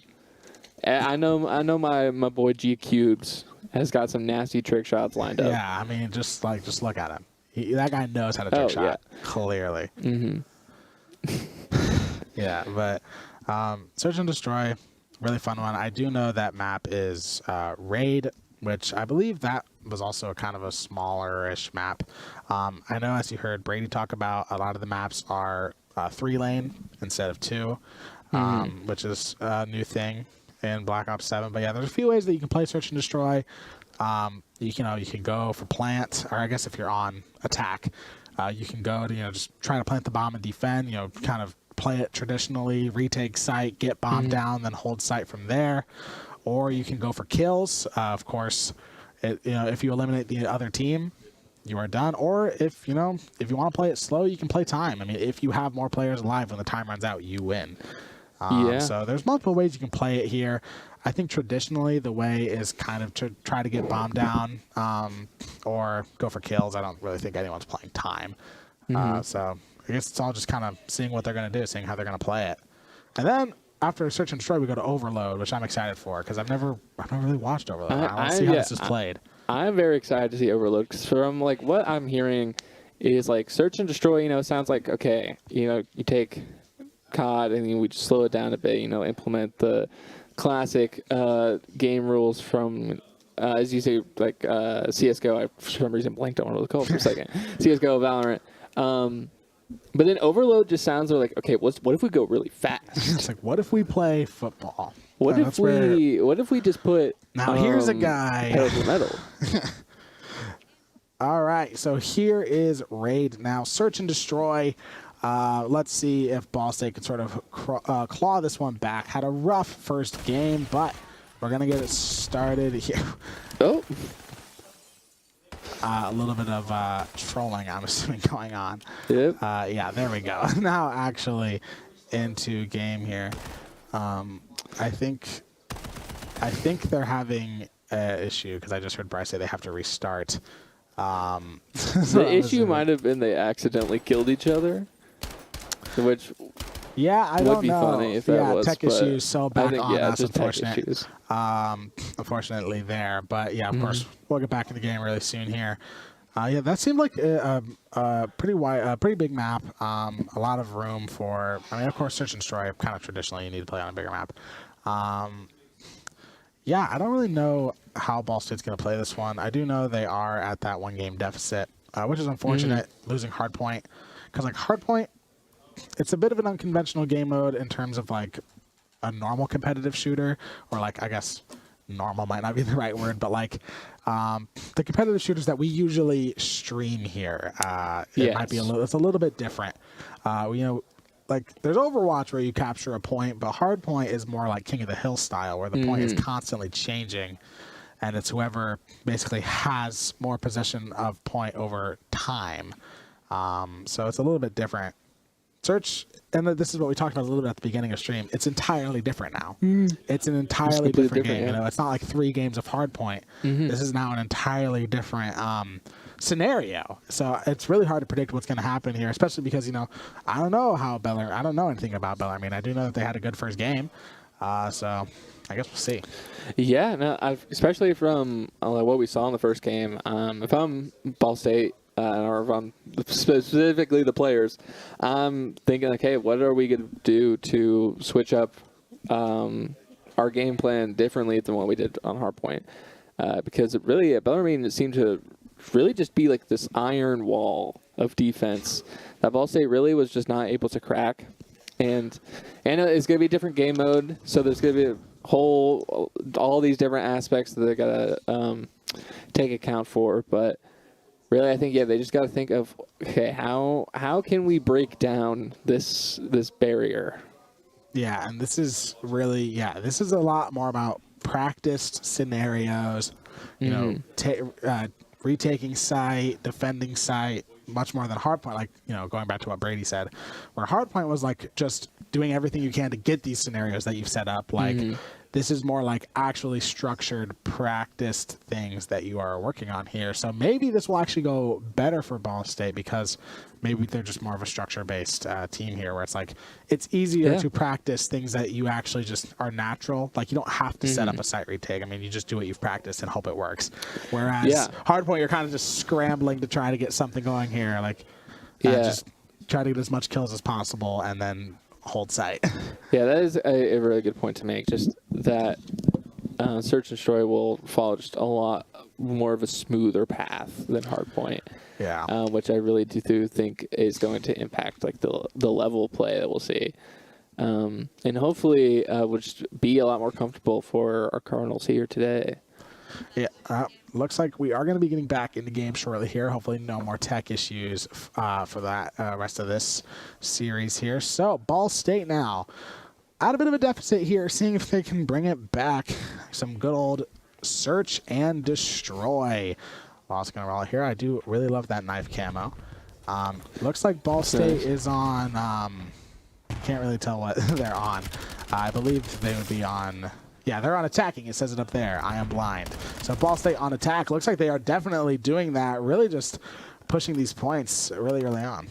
Speaker 2: I know my boy G Cubes has got some nasty trick shots lined up.
Speaker 1: Yeah, I mean, just look at him. That guy knows how to trick shot.
Speaker 2: Yeah.
Speaker 1: Clearly. Yeah, but Search and Destroy, really fun one. I do know that map is Raid, which I believe that was also kind of a smaller-ish map. I know, as you heard Brady talk about, a lot of the maps are 3-lane instead of 2, which is a new thing in Black Ops 7. But yeah, there's a few ways that you can play Search and Destroy. You can go for plant, or I guess if you're on attack, you can go to just try to plant the bomb and defend. Kind of play it traditionally, retake site, get bomb down, then hold site from there. Or you can go for kills. Of course, if you eliminate the other team, you are done. Or if you want to play it slow, you can play time. I mean, if you have more players alive when the time runs out, you win. So there's multiple ways you can play it here. I think traditionally the way is kind of to try to get bomb down or go for kills. I don't really think anyone's playing time. So I guess it's all just kind of seeing what they're going to do, seeing how they're going to play it. And then after Search and Destroy, we go to Overload, which I'm excited for because I've never really watched Overload. I want to see how this is played.
Speaker 2: I'm very excited to see Overload because from like what I'm hearing is like Search and Destroy. Sounds like okay. You take COD and we just slow it down a bit. Implement the classic game rules from. As you say, like CSGO, I for some reason blanked on what it was called for a second. CSGO, Valorant. But then Overload just sounds like, okay, what if we go really fast?
Speaker 1: It's like, what if we play football?
Speaker 2: What if we just put
Speaker 1: now here's a guy
Speaker 2: pedal to the metal.
Speaker 1: All right, so here is Raid. Now Search and Destroy. Let's see if Ball State can sort of claw this one back. Had a rough first game, but we're gonna get it started here.
Speaker 2: Oh.
Speaker 1: A little bit of trolling, I'm assuming, going on.
Speaker 2: Yep.
Speaker 1: Yeah, there we go. Now actually into game here. I think they're having an issue because I just heard Bryce say they have to restart.
Speaker 2: The issue might have been they accidentally killed each other, which
Speaker 1: I
Speaker 2: would
Speaker 1: don't
Speaker 2: be
Speaker 1: know.
Speaker 2: funny if that was.
Speaker 1: Tech issues, so back on us,
Speaker 2: just
Speaker 1: unfortunate. Unfortunately there, but yeah, of course we'll get back in the game really soon here. That seemed like a pretty big map. A lot of room for. I mean, of course, Search and Destroy. Kind of traditionally, you need to play on a bigger map. I don't really know how Ball State's going to play this one. I do know they are at that 1-game deficit, which is unfortunate. Losing Hardpoint, because like Hardpoint, it's a bit of an unconventional game mode in terms of like a normal competitive shooter, or like I guess normal might not be the right word, but like the competitive shooters that we usually stream here, it might be it's a little bit different. Like there's Overwatch where you capture a point, but Hardpoint is more like King of the Hill style, where the point is constantly changing, and it's whoever basically has more possession of point over time. So it's a little bit different. Search, and this is what we talked about a little bit at the beginning of stream. It's entirely different now. It's an entirely different game.
Speaker 2: Yeah.
Speaker 1: It's not like 3 games of Hardpoint. This is now an entirely different scenario. So it's really hard to predict what's going to happen here, especially because I don't know I don't know anything about Bellarmine. I do know that they had a good first game, so I guess we'll see.
Speaker 2: Yeah, no, especially from what we saw in the first game. If I'm Ball State. Or if I'm specifically the players, I'm thinking, okay, what are we going to do to switch up our game plan differently than what we did on Hardpoint? Because it really, at Bellarmine, it seemed to really just be like this iron wall of defense that Ball State really was just not able to crack. And it's going to be a different game mode, so there's going to be all these different aspects that they got to take account for, but really, I think, they just got to think of, okay, how can we break down this barrier?
Speaker 1: Yeah, and this is really, this is a lot more about practiced scenarios, you know, retaking site, defending site, much more than hardpoint, like, you know, going back to what Brady said, where hardpoint was like just doing everything you can to get these scenarios that you've set up. Like, this is more like actually structured, practiced things that you are working on here. So maybe this will actually go better for Ball State because maybe they're just more of a structure-based team here where it's like it's easier to practice things that you actually just are natural. Like, you don't have to set up a site retake. I mean, you just do what you've practiced and hope it works. Whereas hardpoint, you're kind of just scrambling to try to get something going here. Like, just try to get as much kills as possible and then hold site.
Speaker 2: Yeah, that is a really good point to make. Just that Search and Destroy will follow just a lot more of a smoother path than Hardpoint.
Speaker 1: Yeah.
Speaker 2: Which I really do think is going to impact like the level of play that we'll see. And hopefully will just be a lot more comfortable for our Cardinals here today.
Speaker 1: Yeah, looks like we are going to be getting back into game shortly here. Hopefully no more tech issues for that rest of this series here. So Ball State now at a bit of a deficit here, seeing if they can bring it back. Some good old Search and Destroy. Well, it's going to roll here. I do really love that knife camo. Looks like Ball State is on, can't really tell what they're on. I believe they would be on... Yeah, they're on attacking. It says it up there. I am blind. So Ball State on attack. Looks like they are definitely doing that. Really just pushing these points really early on.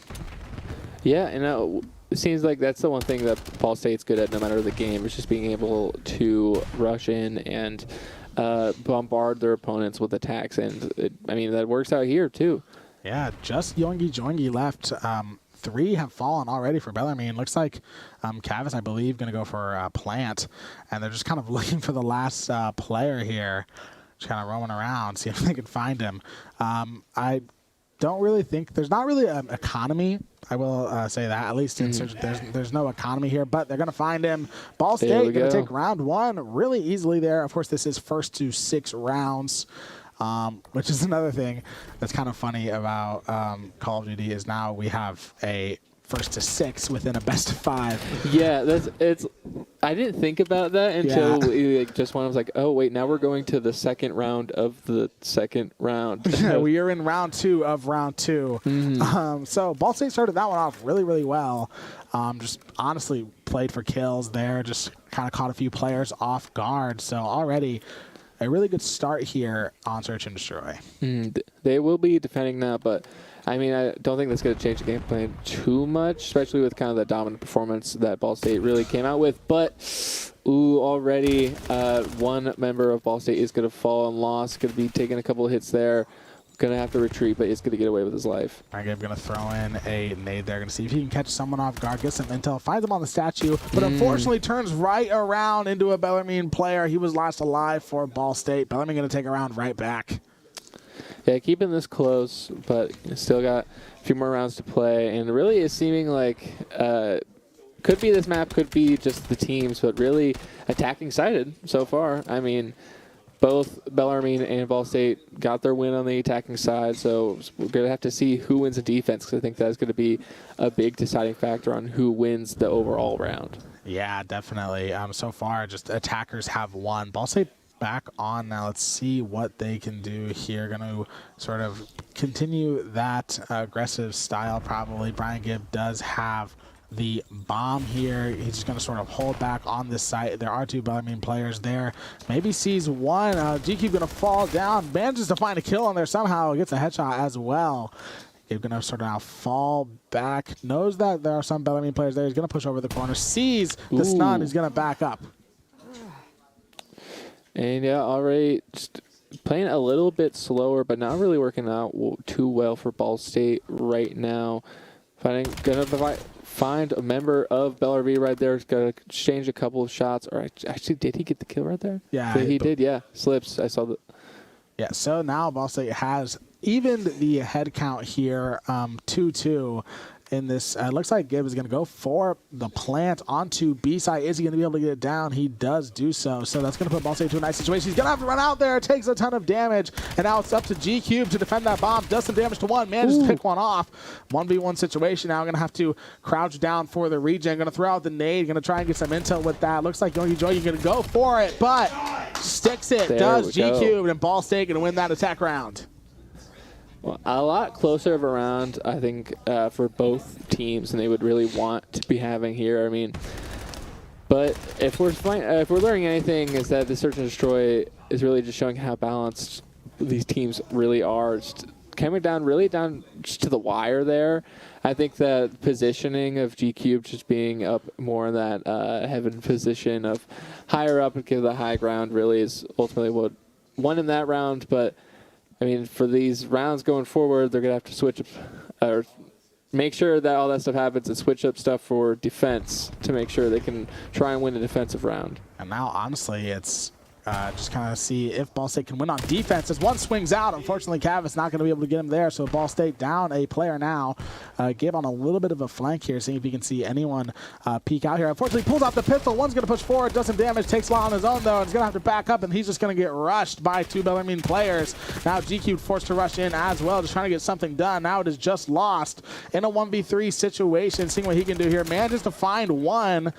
Speaker 1: Yeah,
Speaker 2: and it seems like that's the one thing that Ball State's good at no matter the game, is just being able to rush in and bombard their opponents with attacks. And, I mean, that works out here, too.
Speaker 1: Yeah, just Yoingi Joingi left. 3 have fallen already for Bellarmine. Looks like Cavis, I believe, going to go for Plant. And they're just kind of looking for the last player here. Just kind of roaming around, see if they can find him. I don't really think... There's not really an economy, I will say that. At least in Search, there's no economy here. But they're going to find him. Ball State going to take round 1 really easily there. Of course, this is first to 6 rounds. Which is another thing that's kind of funny about Call of Duty is now we have a first to 6 within a best of 5.
Speaker 2: Yeah, I didn't think about that until just when I was like, oh wait, now we're going to the second round of the second round.
Speaker 1: We are in round 2 of round 2. So Ball State started that one off really, really well. Just honestly played for kills there. Just kind of caught a few players off guard. So already a really good start here on Search and Destroy.
Speaker 2: They will be defending now, but I mean, I don't think that's going to change the game plan too much, especially with kind of the dominant performance that Ball State really came out with. But, already one member of Ball State is going to fall and lost, going to be taking a couple of hits there. Going to have to retreat, but he's going to get away with his life.
Speaker 1: All right, I'm going to throw in a nade there. Going to see if he can catch someone off guard, get some intel, finds him on the statue, but unfortunately turns right around into a Bellarmine player. He was last alive for Ball State. Bellarmine going to take a round right back.
Speaker 2: Yeah, keeping this close, but still got a few more rounds to play, and really is seeming like could be this map, could be just the teams, but really attacking sided so far. I mean, both Bellarmine and Ball State got their win on the attacking side, so we're going to have to see who wins in defense, because I think that's going to be a big deciding factor on who wins the overall round.
Speaker 1: Yeah, definitely. So far, just attackers have won. Ball State back on now. Let's see what they can do here. Going to sort of continue that aggressive style probably. Brian Gibb does have the bomb here. He's just going to sort of hold back on this site. There are 2 Bellarmine players there. Maybe sees one. GQ going to fall down. Manages to find a kill on there somehow. Gets a headshot as well. He's going to sort of now fall back. Knows that there are some Bellarmine players there. He's going to push over the corner. Sees the stun. He's going to back up. And
Speaker 2: yeah, already just playing a little bit slower, but not really working out too well for Ball State right now. Find a member of Bellarmine right there. He's going to exchange a couple of shots. Or actually, did he get the kill right there?
Speaker 1: Yeah.
Speaker 2: He did, yeah. Slips. I saw that.
Speaker 1: Yeah, so now Ball State has even the head count here, 2-2. in this. Looks like Gibb is going to go for the plant onto B side. Is he going to be able to get it down? He does do so. So that's going to put Ball State into a nice situation. He's going to have to run out there. Takes a ton of damage. And now it's up to G Cube to defend that bomb. Does some damage to one. Manages to pick one off. 1v1 situation. Now going to have to crouch down for the regen. Going to throw out the nade. Going to try and get some intel with that. Looks like Yogi Joy, you're going to go for it, but sticks it. Does G Cube, and Ball State going to win that attack round.
Speaker 2: Well, a lot closer of a round, I think, for both teams, and they would really want to be having here. I mean, but if we're learning anything, is that the Search and Destroy is really just showing how balanced these teams really are. Just coming down just to the wire there. I think the positioning of G Cube just being up more in that heaven position of higher up and give the high ground really is ultimately what won in that round, but I mean, for these rounds going forward, they're going to have to switch up, or make sure that all that stuff happens and switch up stuff for defense to make sure they can try and win a defensive round.
Speaker 1: And now, honestly, it's just kind of see if Ball State can win on defense. As one swings out, unfortunately, Cavis not going to be able to get him there, so Ball State down a player now. Give on a little bit of a flank here, seeing if he can see anyone peek out here. Unfortunately, pulls out the pistol. One's going to push forward, does some damage, takes a lot on his own, though, and he's going to have to back up, and he's just going to get rushed by two Bellarmine players. Now GQ forced to rush in as well, just trying to get something done. Now it is just lost in a 1v3 situation, seeing what he can do here. Manages to find one.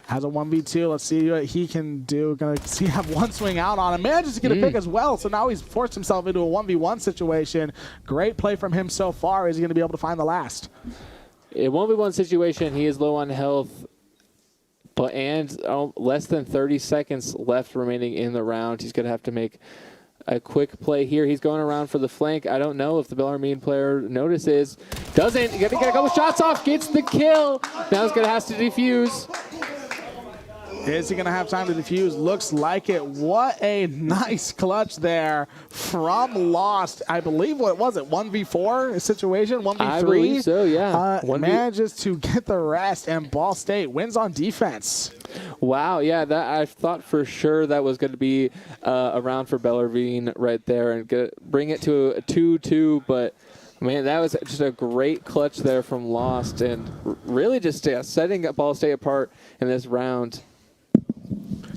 Speaker 1: Has a 1v2. Let's see what he can do. Gonna see have one swing out on him. Manages to get a pick as well. So now he's forced himself into a 1v1 situation. Great play from him so far. Is he going to be able to find the last?
Speaker 2: In 1v1 situation, he is low on health, but less than 30 seconds left remaining in the round. He's going to have to make a quick play here. He's going around for the flank. I don't know if the Bellarmine player notices. Doesn't. Going to get a couple shots off. Gets the kill. Now he's going to have to defuse.
Speaker 1: Is he going to have time to defuse? Looks like it. What a nice clutch there from Lost. I believe, what was it, 1v4 situation? 1v3?
Speaker 2: I believe so, yeah.
Speaker 1: Manages to get the rest, and Ball State wins on defense.
Speaker 2: Wow, yeah, that I thought for sure that was going to be a round for Bellarmine right there and bring it to a 2-2, but man, that was just a great clutch there from Lost and really just setting Ball State apart in this round.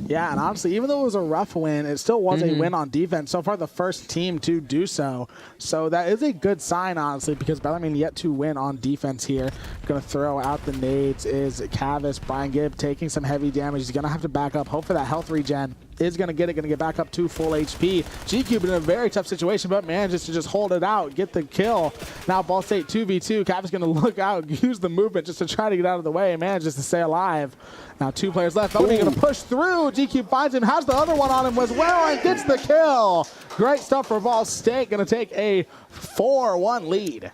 Speaker 1: Yeah, and honestly, even though it was a rough win, it still was a win on defense. So far, the first team to do so. So that is a good sign, honestly, because Bellarmine yet to win on defense here. Going to throw out the nades is Cavis. Brian Gibb taking some heavy damage. He's going to have to back up. Hope for that health regen. Is going to get it. Going to get back up to full HP. G-Cube in a very tough situation, but manages to just hold it out, get the kill. Now Ball State 2v2. Cavis going to look out, use the movement just to try to get out of the way. Manages to stay alive. Now 2 players left. Bellarmine going to push through. G-Cube finds him, has the other one on him as well, and gets the kill. Great stuff for Ball State. Going to take a 4-1 lead.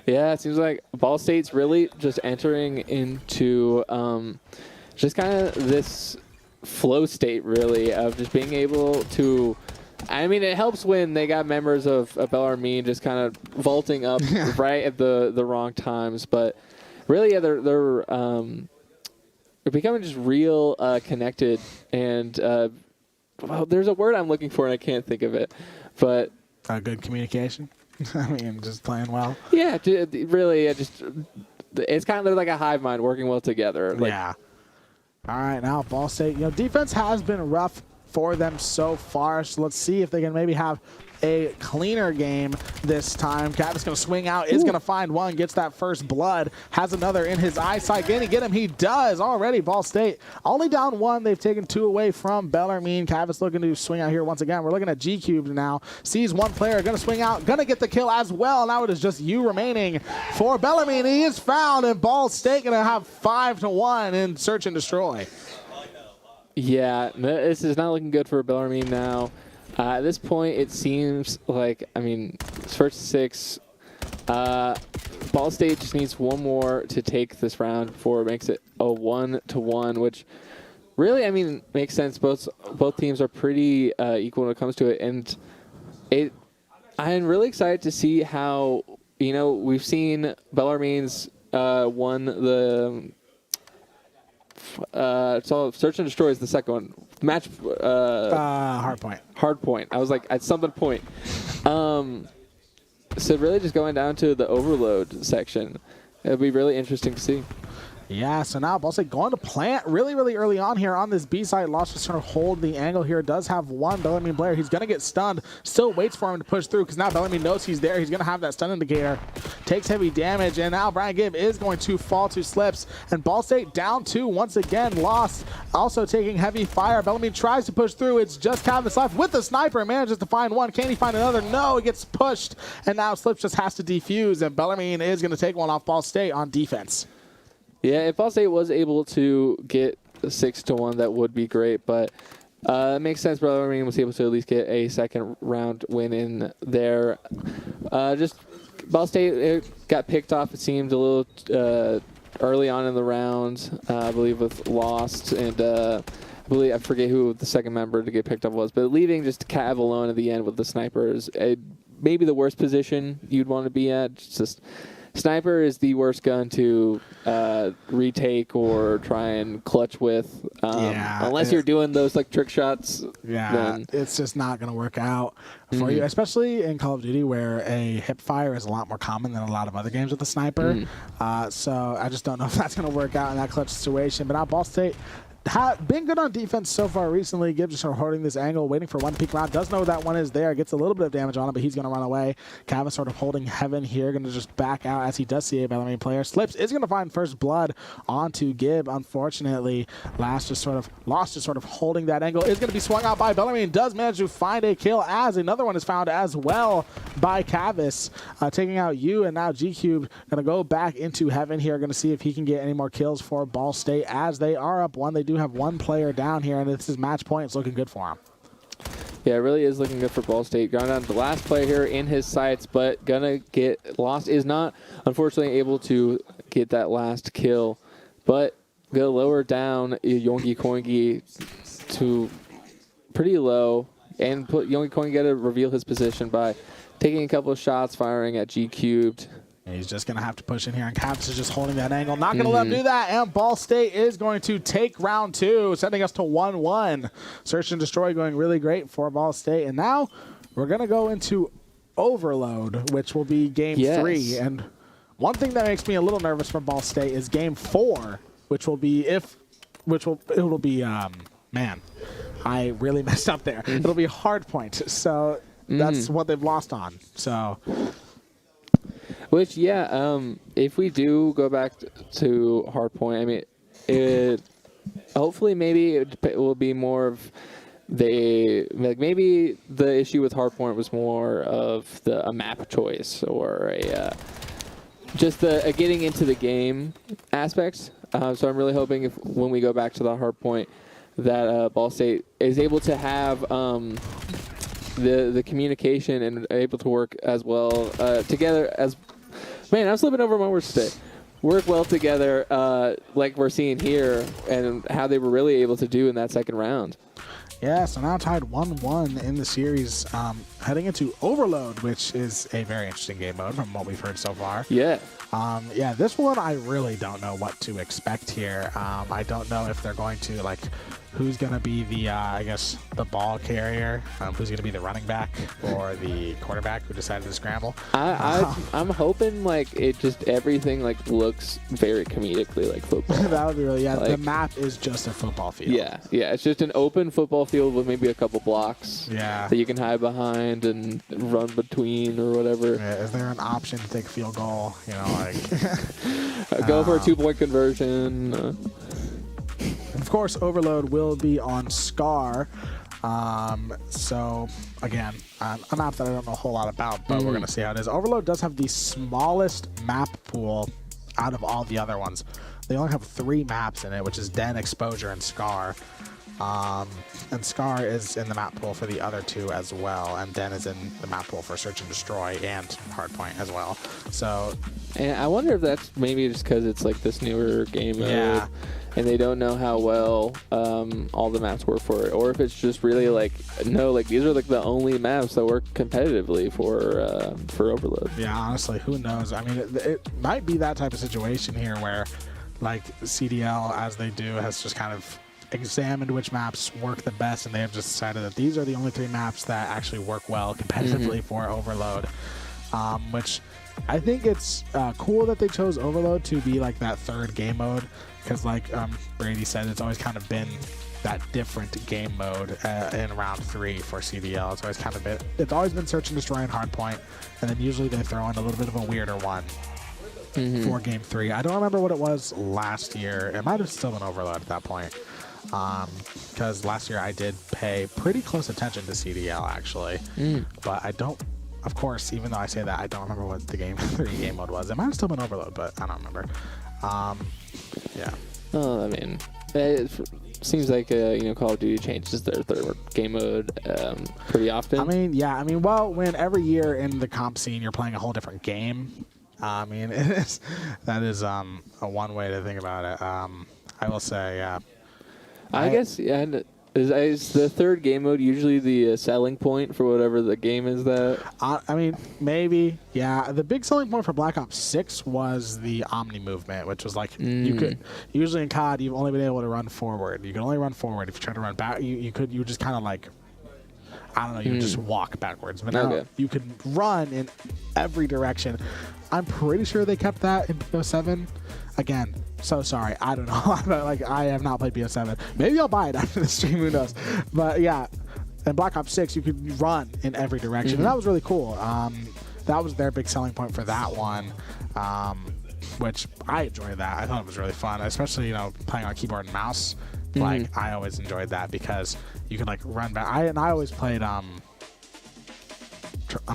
Speaker 2: Yeah, it seems like Ball State's really just entering into just kind of this flow state, really, of just being able to, I mean, it helps when they got members of Bellarmine just kind of vaulting up right at the wrong times, but really, yeah, they're becoming just real connected, and well, there's a word I'm looking for and I can't think of it, but
Speaker 1: good communication. I mean, just playing well.
Speaker 2: Yeah, really, it's kind of, they're like a hive mind working well together. Like,
Speaker 1: yeah. All right, now Ball State, defense has been rough for them so far, so let's see if they can maybe have a cleaner game this time. Cavis going to swing out, is going to find one, gets that first blood, has another in his eyesight. Can he get him? He does already. Ball State only down 1. They've taken 2 away from Bellarmine. Cavis looking to swing out here once again. We're looking at G-Cube now. Sees one player, going to swing out, going to get the kill as well. Now it is just you remaining for Bellarmine. He is found, and Ball State going to have 5-1 in Search and Destroy.
Speaker 2: Yeah, this is not looking good for Bellarmine now. At this point, it seems like, I mean, first 6, Ball State just needs 1 more to take this round before it makes it a 1-1, which really, I mean, makes sense. Both teams are pretty equal when it comes to it, and I'm really excited to see how, we've seen Bellarmine's won the so Search and Destroy is the second one. Match
Speaker 1: Hardpoint.
Speaker 2: Hardpoint. I was like at something point. So really just going down to the overload section. it'll be really interesting to see.
Speaker 1: Yeah, so now Ball State going to plant really, really early on here on this B side. Lost just trying to hold the angle here. Does have one Bellarmine player. He's going to get stunned. Still waits for him to push through because now Bellarmine knows he's there. He's going to have that stun indicator. Takes heavy damage, and now Brian Gibb is going to fall to slips. And Ball State down 2 once again. Lost also taking heavy fire. Bellarmine tries to push through. It's just Cavis left with the sniper. Manages to find one. Can he find another? No, he gets pushed. And now Slips just has to defuse, and Bellarmine is going to take one off Ball State on defense.
Speaker 2: Yeah, if Ball State was able to get 6-1, that would be great. But it makes sense. Bellarmine was able to at least get a second round win in there. Just Ball State got picked off. It seemed a little early on in the round, I believe, with Lost and. I forget who the second member to get picked up was, but leaving just Cav alone at the end with the snipers, maybe the worst position you'd want to be at. Just sniper is the worst gun to retake or try and clutch with, unless you're doing those like trick shots.
Speaker 1: Yeah,
Speaker 2: then
Speaker 1: it's just not going to work out for you, especially in Call of Duty where a hip fire is a lot more common than a lot of other games with the sniper. So I just don't know if that's going to work out in that clutch situation. But now Ball State been good on defense so far recently. Gibbs just sort of holding this angle, waiting for one peek round. Does know that one is there. Gets a little bit of damage on him, but he's going to run away. Cavis sort of holding heaven here. Going to just back out as he does see a Bellarmine player. Slips is going to find first blood onto Gibb. Unfortunately, Lost just sort of holding that angle. Is going to be swung out by Bellarmine. Does manage to find a kill as another one is found as well by Cavis. Taking out you, and now G-Cube going to go back into heaven here. Going to see if he can get any more kills for Ball State as they are up one. They do have one player down here, and this is match point. It's looking good for him.
Speaker 2: Yeah, it really is looking good for Ball State. Gone down to the last player here in his sights, but gonna get Lost. Is not, unfortunately, able to get that last kill, but gonna lower down Yongi Koingi to pretty low, and put Yongi Koingi to reveal his position by taking a couple of shots, firing at G-Cubed.
Speaker 1: He's just going to have to push in here, and Cavis is just holding that angle. Not going to let him do that, and Ball State is going to take round 2, sending us to 1-1. Search and Destroy going really great for Ball State. And now we're going to go into Overload, which will be game 3. And one thing that makes me a little nervous for Ball State is game 4, which will be man, I really messed up there. It'll be Hardpoint. So that's what they've lost on. So...
Speaker 2: Which, if we do go back to Hardpoint, I mean, hopefully maybe it will be more of maybe the issue with Hardpoint was more of a map choice or just the getting into the game aspect. So I'm really hoping when we go back to the Hardpoint that Ball State is able to have the communication and able to work as well together as. Man, I'm slipping over my words today. Work well together, like we're seeing here, and how they were really able to do in that second round.
Speaker 1: Yeah, so now tied 1-1 in the series, heading into Overload, which is a very interesting game mode from what we've heard so far.
Speaker 2: Yeah.
Speaker 1: This one I really don't know what to expect here. I don't know if they're going to, who's going to be the, the ball carrier, who's going to be the running back or the quarterback who decided to scramble.
Speaker 2: I'm hoping, it just everything, looks very comedically like football.
Speaker 1: That would be really, the map is just a football field.
Speaker 2: Yeah, it's just an open football field with maybe a couple blocks that you can hide behind and run between or whatever.
Speaker 1: Yeah, is there an option to take field goal?
Speaker 2: Go for a 2-point conversion.
Speaker 1: Of course, Overload will be on Scar. So, again, a map that I don't know a whole lot about, but we're going to see how it is. Overload does have the smallest map pool out of all the other ones. They only have 3 maps in it, which is Den, Exposure, and Scar. And Scar is in the map pool for the other 2 as well, and Den is in the map pool for Search and Destroy and Hardpoint as well. So,
Speaker 2: and I wonder if that's maybe just because it's this newer game mode, and they don't know how well all the maps work for it, or if it's just really these are the only maps that work competitively for Overload.
Speaker 1: Yeah, honestly, who knows? I mean, it might be that type of situation here where CDL, as they do, has just kind of examined which maps work the best, and they have just decided that these are the only 3 maps that actually work well competitively for Overload. which I think it's cool that they chose Overload to be like that third game mode, because like Brady said, it's always kind of been that different game mode in round 3 for CDL. It's always been Search and Destroy and Hardpoint, and then usually they throw in a little bit of a weirder one for game 3. I don't remember what it was last year. It might have still been Overload at that point, because last year I did pay pretty close attention to CDL actually, but I don't. Of course, even though I say that, I don't remember what the game 3 game mode was. It might have still been Overload, but I don't remember. Yeah.
Speaker 2: Oh, I mean, it seems like Call of Duty changes their third game mode pretty often.
Speaker 1: I mean, yeah. I mean, well, when every year in the comp scene you're playing a whole different game. I mean, that is a one way to think about it. I will say, yeah.
Speaker 2: I guess, yeah. And is the third game mode usually the selling point for whatever the game is that?
Speaker 1: I mean, maybe, yeah. The big selling point for Black Ops 6 was the Omni movement, which was like you could usually in COD you've only been able to run forward. You can only run forward. If you try to run back, you just kind of like, I don't know, you just walk backwards. But now you can run in every direction. I'm pretty sure they kept that in BO7. Again, so sorry. I don't know. Like, I have not played BO7. Maybe I'll buy it after the stream. Who knows? But yeah, in Black Ops 6, you could run in every direction. And that was really cool. That was their big selling point for that one, which I enjoyed that. I thought it was really fun, especially, playing on keyboard and mouse. Like, I always enjoyed that because you can, like, run back. I always played, I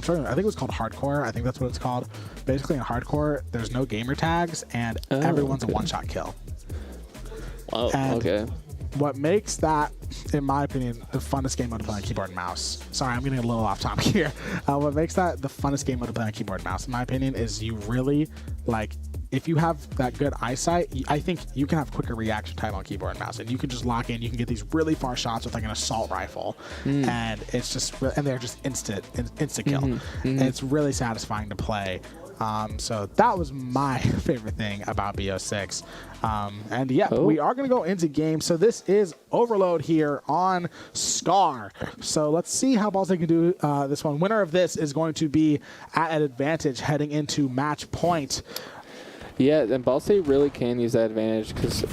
Speaker 1: think it was called Hardcore. I think that's what it's called. Basically, in Hardcore, there's no gamer tags, and everyone's a one-shot kill.
Speaker 2: Oh,
Speaker 1: and
Speaker 2: okay.
Speaker 1: What makes that, in my opinion, the funnest game mode to play on keyboard and mouse. Sorry, I'm getting a little off topic here. What makes that the funnest game mode to play on keyboard and mouse, in my opinion, is you really, like, if you have that good eyesight, I think you can have quicker reaction time on keyboard and mouse, and you can just lock in. You can get these really far shots with like an assault rifle, and it's just, and they're just instant kill. And it's really satisfying to play. So that was my favorite thing about BO6. And yeah, we are going to go into game. So this is Overload here on Scar. So let's see how Ball State can do this one. Winner of this is going to be at an advantage heading into match point.
Speaker 2: Yeah, and Ball State really can use that advantage because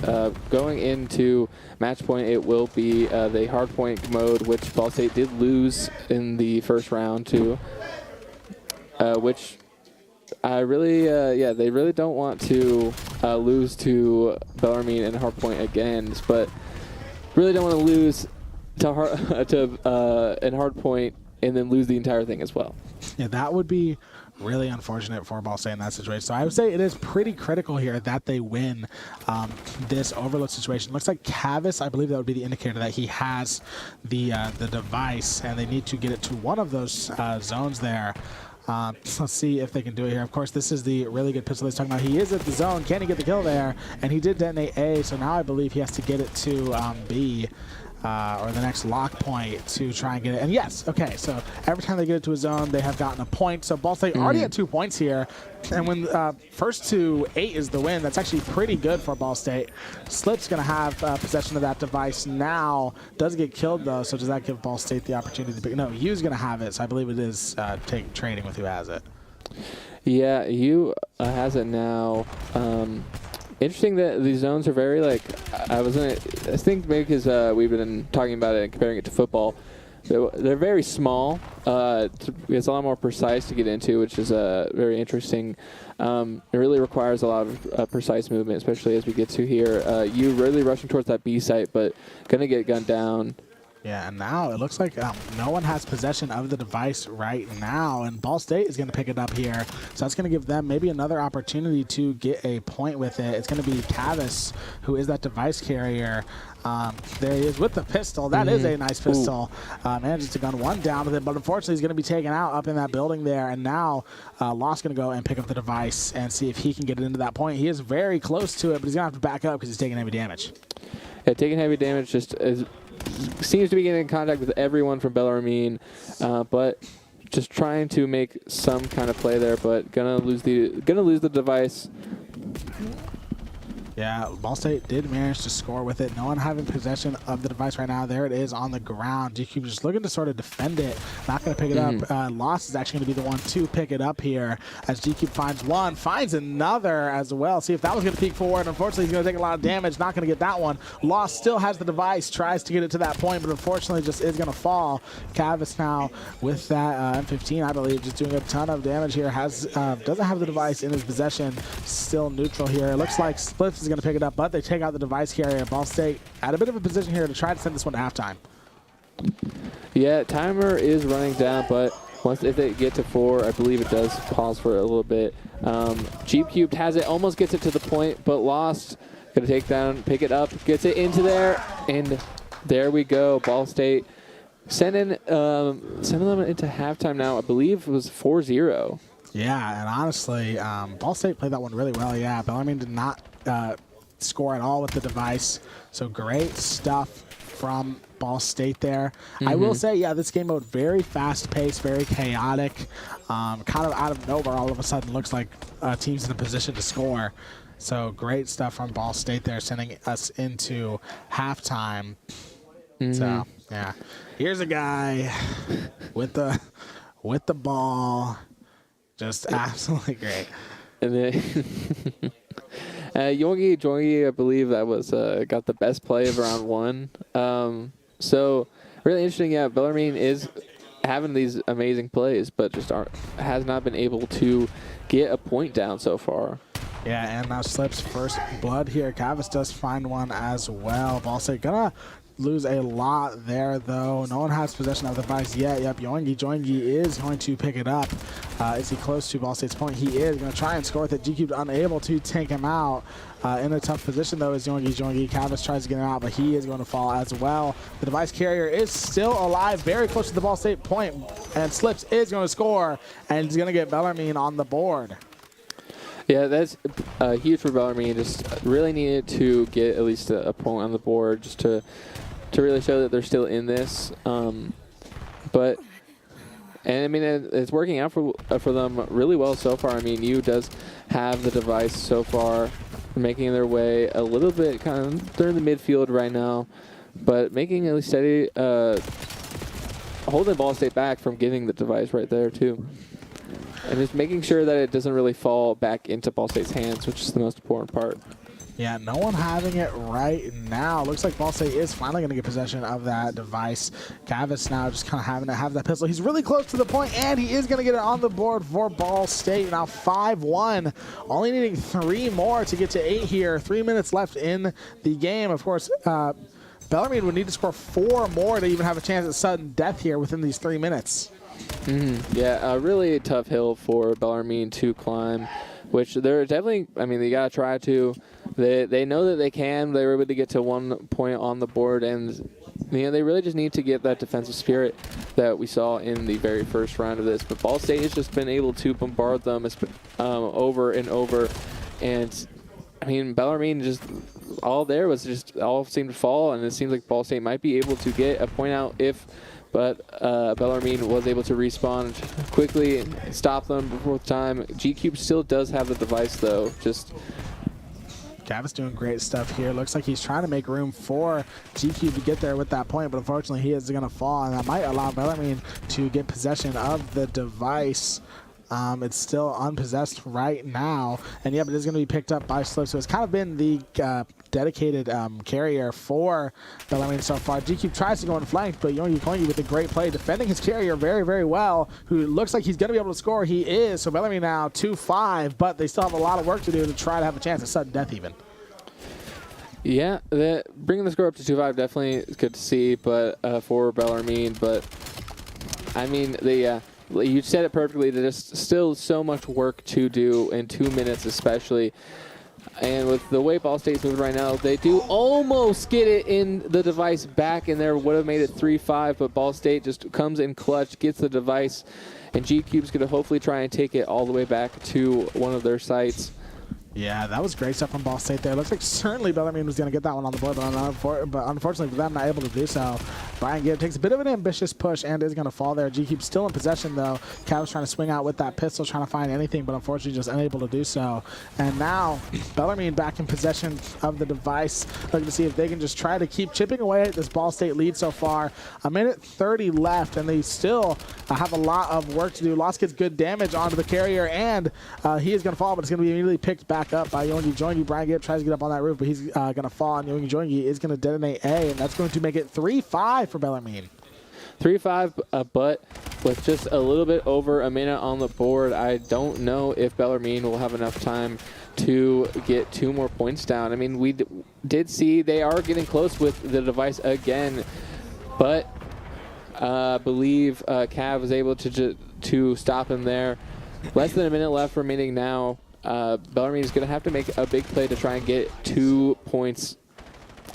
Speaker 2: going into match point, it will be the hardpoint mode, which Ball State did lose in the first round to, which I really, they really don't want to lose to Bellarmine and hardpoint again, but really don't want to lose to hardpoint and then lose the entire thing as well.
Speaker 1: Yeah, that would be really unfortunate for Ball State in that situation. So I would say it is pretty critical here that they win this Overload situation. Looks like Cavis, I believe that would be the indicator that he has the device, and they need to get it to one of those zones there. Let's see if they can do it here. Of course, this is the really good pistol he's talking about. He is at the zone. Can he get the kill there? And he did detonate A, so now I believe he has to get it to B. Or the next lock point to try and get it. And yes, okay, so every time they get it to a zone, they have gotten a point. So Ball State already at 2 points here. And when first to 8 is the win, that's actually pretty good for Ball State. Slip's going to have possession of that device now. Does get killed, though, so does that give Ball State the opportunity to pick? No, Yu's going to have it, so I believe it is trading with who has it.
Speaker 2: Yeah, Yu has it now. Interesting that these zones are very, like, I think maybe because we've been talking about it and comparing it to football, they're very small. It's a lot more precise to get into, which is very interesting. It really requires a lot of precise movement, especially as we get to here. You really rushing towards that B site, but going to get gunned down.
Speaker 1: Yeah, and now it looks like no one has possession of the device right now, and Ball State is going to pick it up here. So that's going to give them maybe another opportunity to get a point with it. It's going to be Cavis, who is that device carrier. There he is with the pistol. That is a nice pistol. Manages to gun one down with it, but unfortunately he's going to be taken out up in that building there. And now Lost going to go and pick up the device and see if he can get it into that point. He is very close to it, but he's going to have to back up because he's taking heavy damage.
Speaker 2: Yeah, taking heavy damage just seems to be getting in contact with everyone from Bellarmine, but just trying to make some kind of play there, but gonna lose the device.
Speaker 1: Yeah, Ball State did manage to score with it. No one having possession of the device right now. There it is on the ground. GCube just looking to sort of defend it. Not going to pick it up. Loss is actually going to be the one to pick it up here as GCube finds one, finds another as well. See if that was going to peek forward. Unfortunately, he's going to take a lot of damage. Not going to get that one. Loss still has the device, tries to get it to that point, but unfortunately just is going to fall. Cavis now with that M15, I believe, just doing a ton of damage here. Doesn't have the device in his possession. Still neutral here. It looks like Spliffs is going to pick it up, but they take out the device carrier. Ball State at a bit of a position here to try to send this one to halftime.
Speaker 2: Yeah, timer is running down, but if they get to 4, I believe it does pause for a little bit. Jeep Cubed has it, almost gets it to the point, but lost. Gonna take down, pick it up, gets it into there, and there we go. Ball State sending them into halftime now. I believe it was 4-0.
Speaker 1: Yeah, and honestly, Ball State played that one really well. Yeah, Bellarmine did not score at all with the device, so great stuff from Ball State there. I will say, yeah, this game mode very fast-paced, very chaotic, kind of out of nowhere. All of a sudden, looks like teams in a position to score. So great stuff from Ball State there, sending us into halftime. So yeah, here's a guy with the ball, just absolutely great.
Speaker 2: And then Yongi, I believe that was got the best play of round 1. So really interesting. Yeah, Bellarmine is having these amazing plays, but just has not been able to get a point down so far.
Speaker 1: Yeah, and now Slip's first blood here. Cavis does find one as well. Ball State gonna lose a lot there, though. No one has possession of the device yet. Yep, Joingi is going to pick it up. Is he close to Ball State's point? He is going to try and score with it. GCube unable to take him out. In a tough position, though, is Joingi. Cavis tries to get him out, but he is going to fall as well. The device carrier is still alive, very close to the Ball State point, and Slips is going to score, and he's going to get Bellarmine on the board.
Speaker 2: Yeah, that's huge for Bellarmine. Just really needed to get at least a point on the board just to really show that they're still in this. But I mean, it's working out for them really well so far. I mean, U does have the device so far, making their way a little bit kind of, they're in the midfield right now, but making at least steady, holding Ball State back from getting the device right there too. And just making sure that it doesn't really fall back into Ball State's hands, which is the most important part.
Speaker 1: Yeah, no one having it right now. Looks like Ball State is finally going to get possession of that device. Cavis now just kind of having to have that pistol. He's really close to the point, and he is going to get it on the board for Ball State. Now 5-1, only needing 3 more to get to 8 here. 3 minutes left in the game. Of course, Bellarmine would need to score 4 more to even have a chance at sudden death here within these 3 minutes.
Speaker 2: Yeah, a really tough hill for Bellarmine to climb, which they're definitely, I mean, they got to try to. They know that they can. They were able to get to 1 point on the board, and you know, they really just need to get that defensive spirit that we saw in the very first round of this. But Ball State has just been able to bombard them over and over, and I mean, Bellarmine just all seemed to fall, and it seems like Ball State might be able to get a point out but Bellarmine was able to respawn quickly and stop them before the time. G-Cube still does have the device, though.
Speaker 1: Cavis doing great stuff here. Looks like he's trying to make room for G-Cube to get there with that point, but unfortunately he is going to fall, and that might allow Bellarmine to get possession of the device. It's still unpossessed right now, and yeah, but it is going to be picked up by Slip, so it's kind of been the dedicated carrier for Bellarmine so far. G-Cube tries to go in flank, but Yongi with a great play, defending his carrier very, very well, who looks like he's going to be able to score. He is, so Bellarmine now 2-5, but they still have a lot of work to do to try to have a chance at sudden death even.
Speaker 2: Yeah, bringing the score up to 2-5 definitely is good to see, but for Bellarmine, but I mean, you said it perfectly. There's still so much work to do in 2 minutes especially. And with the way Ball State's moving right now, they do almost get it in the device back in there. Would have made it 3-5, but Ball State just comes in clutch, gets the device, and G-Cube's going to hopefully try and take it all the way back to one of their sites.
Speaker 1: Yeah, that was great stuff from Ball State there. Looks like certainly Bellarmine was going to get that one on the board, but unfortunately for them, not able to do so. Brian Gibb takes a bit of an ambitious push and is going to fall there. G-Cube's still in possession, though. Cav was trying to swing out with that pistol, trying to find anything, but unfortunately just unable to do so. And now Bellarmine back in possession of the device, looking to see if they can just try to keep chipping away at this Ball State lead so far. A minute 30 left, and they still have a lot of work to do. Lost gets good damage onto the carrier, and he is going to fall, but it's going to be immediately picked back up by Yoingi Joingi. Brian Gibb tries to get up on that roof, but he's going to fall, and Yoingi Joingi is going to detonate A, and that's going to make it 3-5 for Bellarmine.
Speaker 2: 3-5, but with just a little bit over a minute on the board, I don't know if Bellarmine will have enough time to get 2 more points down. I mean, we did see they are getting close with the device again, but I believe Cav was able to stop him there. Less than a minute left remaining now. Bellarmine is going to have to make a big play to try and get 2 points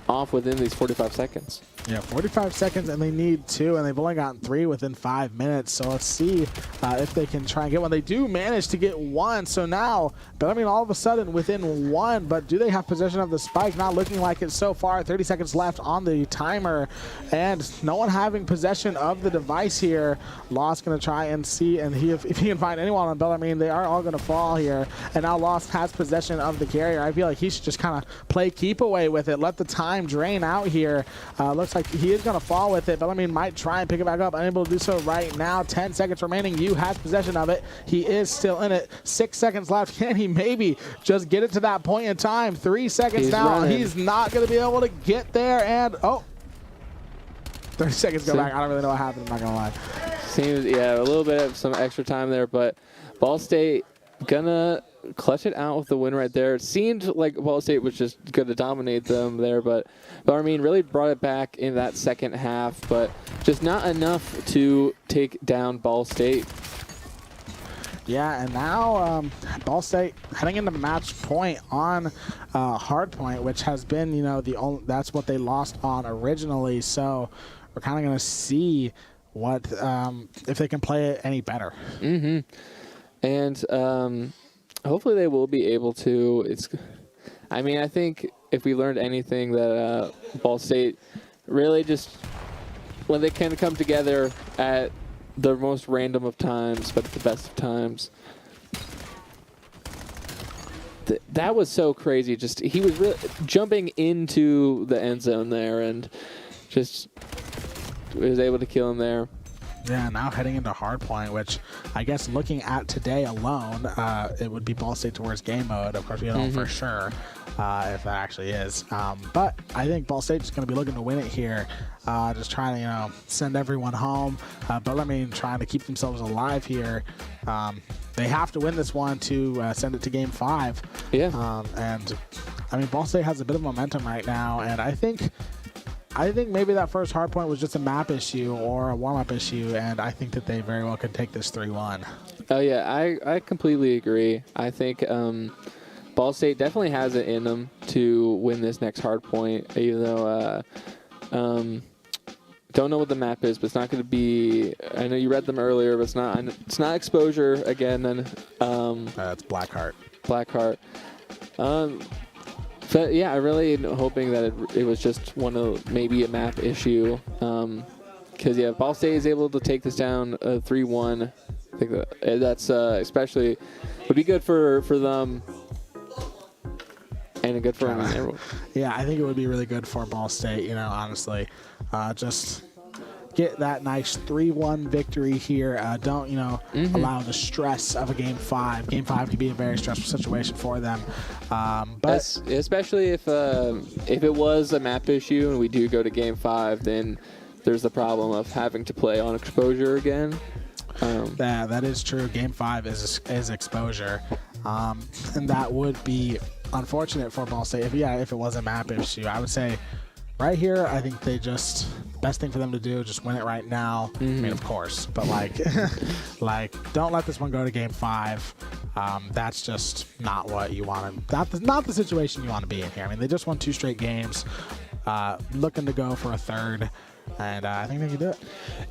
Speaker 2: off within these 45 seconds.
Speaker 1: Yeah, 45 seconds, and they need 2, and they've only gotten 3 within 5 minutes. So let's see if they can try and get one. They do manage to get 1, so now Bellarmine all of a sudden within 1, but do they have possession of the spike? Not looking like it so far. 30 seconds left on the timer, and no one having possession of the device here. Lost going to try and see, and if he can find anyone on Bellarmine, they are all going to fall here. And now Lost has possession of the carrier. I feel like he should just kind of play keep away with it, let the time drain out here. Looks like he is going to fall with it. Bellarmine might try and pick it back up. Unable to do so right now. 10 seconds remaining. You has possession of it. He is still in it. 6 seconds left. Can he maybe just get it to that point in time? 3 seconds now.
Speaker 2: Running.
Speaker 1: He's not going to be able to get there. And, 30 seconds go back. I don't really know what happened. I'm not going to lie.
Speaker 2: Seems, yeah, a little bit of some extra time there, but Ball State gonna clutch it out with the win right there. It seemed like Ball State was just going to dominate them there, but Bellarmine really brought it back in that second half, but just not enough to take down Ball State.
Speaker 1: Yeah, and now Ball State heading into match point on hard point, which has been, that's what they lost on originally. So we're kind of going to see what if they can play it any better.
Speaker 2: Mm-hmm. And hopefully they will be able to. I think if we learned anything that Ball State really just, when they can come together at the most random of times, but at the best of times. That was so crazy. Just he was really jumping into the end zone there and just was able to kill him there.
Speaker 1: Yeah, now heading into hardpoint, which I guess looking at today alone, it would be Ball State towards game mode. Of course, we don't know for sure if that actually is. But I think Ball State is going to be looking to win it here. Just trying to, send everyone home. Bellarmine trying to keep themselves alive here. They have to win this one to send it to game 5.
Speaker 2: Yeah.
Speaker 1: And Ball State has a bit of momentum right now, and I think maybe that first hard point was just a map issue or a warm-up issue, and I think that they very well could take this 3-1.
Speaker 2: Oh, yeah, I completely agree. I think Ball State definitely has it in them to win this next hard point, even though don't know what the map is, but it's not going to be, I know you read them earlier, but it's not exposure again. And
Speaker 1: It's Blackheart.
Speaker 2: Blackheart. But yeah, I really am hoping that it was just maybe a map issue. Because yeah, Ball State is able to take this down 3-1. I think that's especially would be good for them and good for everyone.
Speaker 1: Yeah, I think it would be really good for Ball State. Honestly, just get that nice 3-1 victory here. Don't allow the stress of a game 5. Game 5 can be a very stressful situation for them. But
Speaker 2: especially if it was a map issue and we do go to game 5, then there's the problem of having to play on exposure again.
Speaker 1: Yeah, that is true. Game 5 is exposure, and that would be unfortunate for Ball State. If it was a map issue, I would say right here, I think best thing for them to do, just win it right now. Of course, but don't let this one go to game 5. That's just not what you want to, not the situation you want to be in here. They just won 2 straight games, looking to go for a third. And I think they can do it.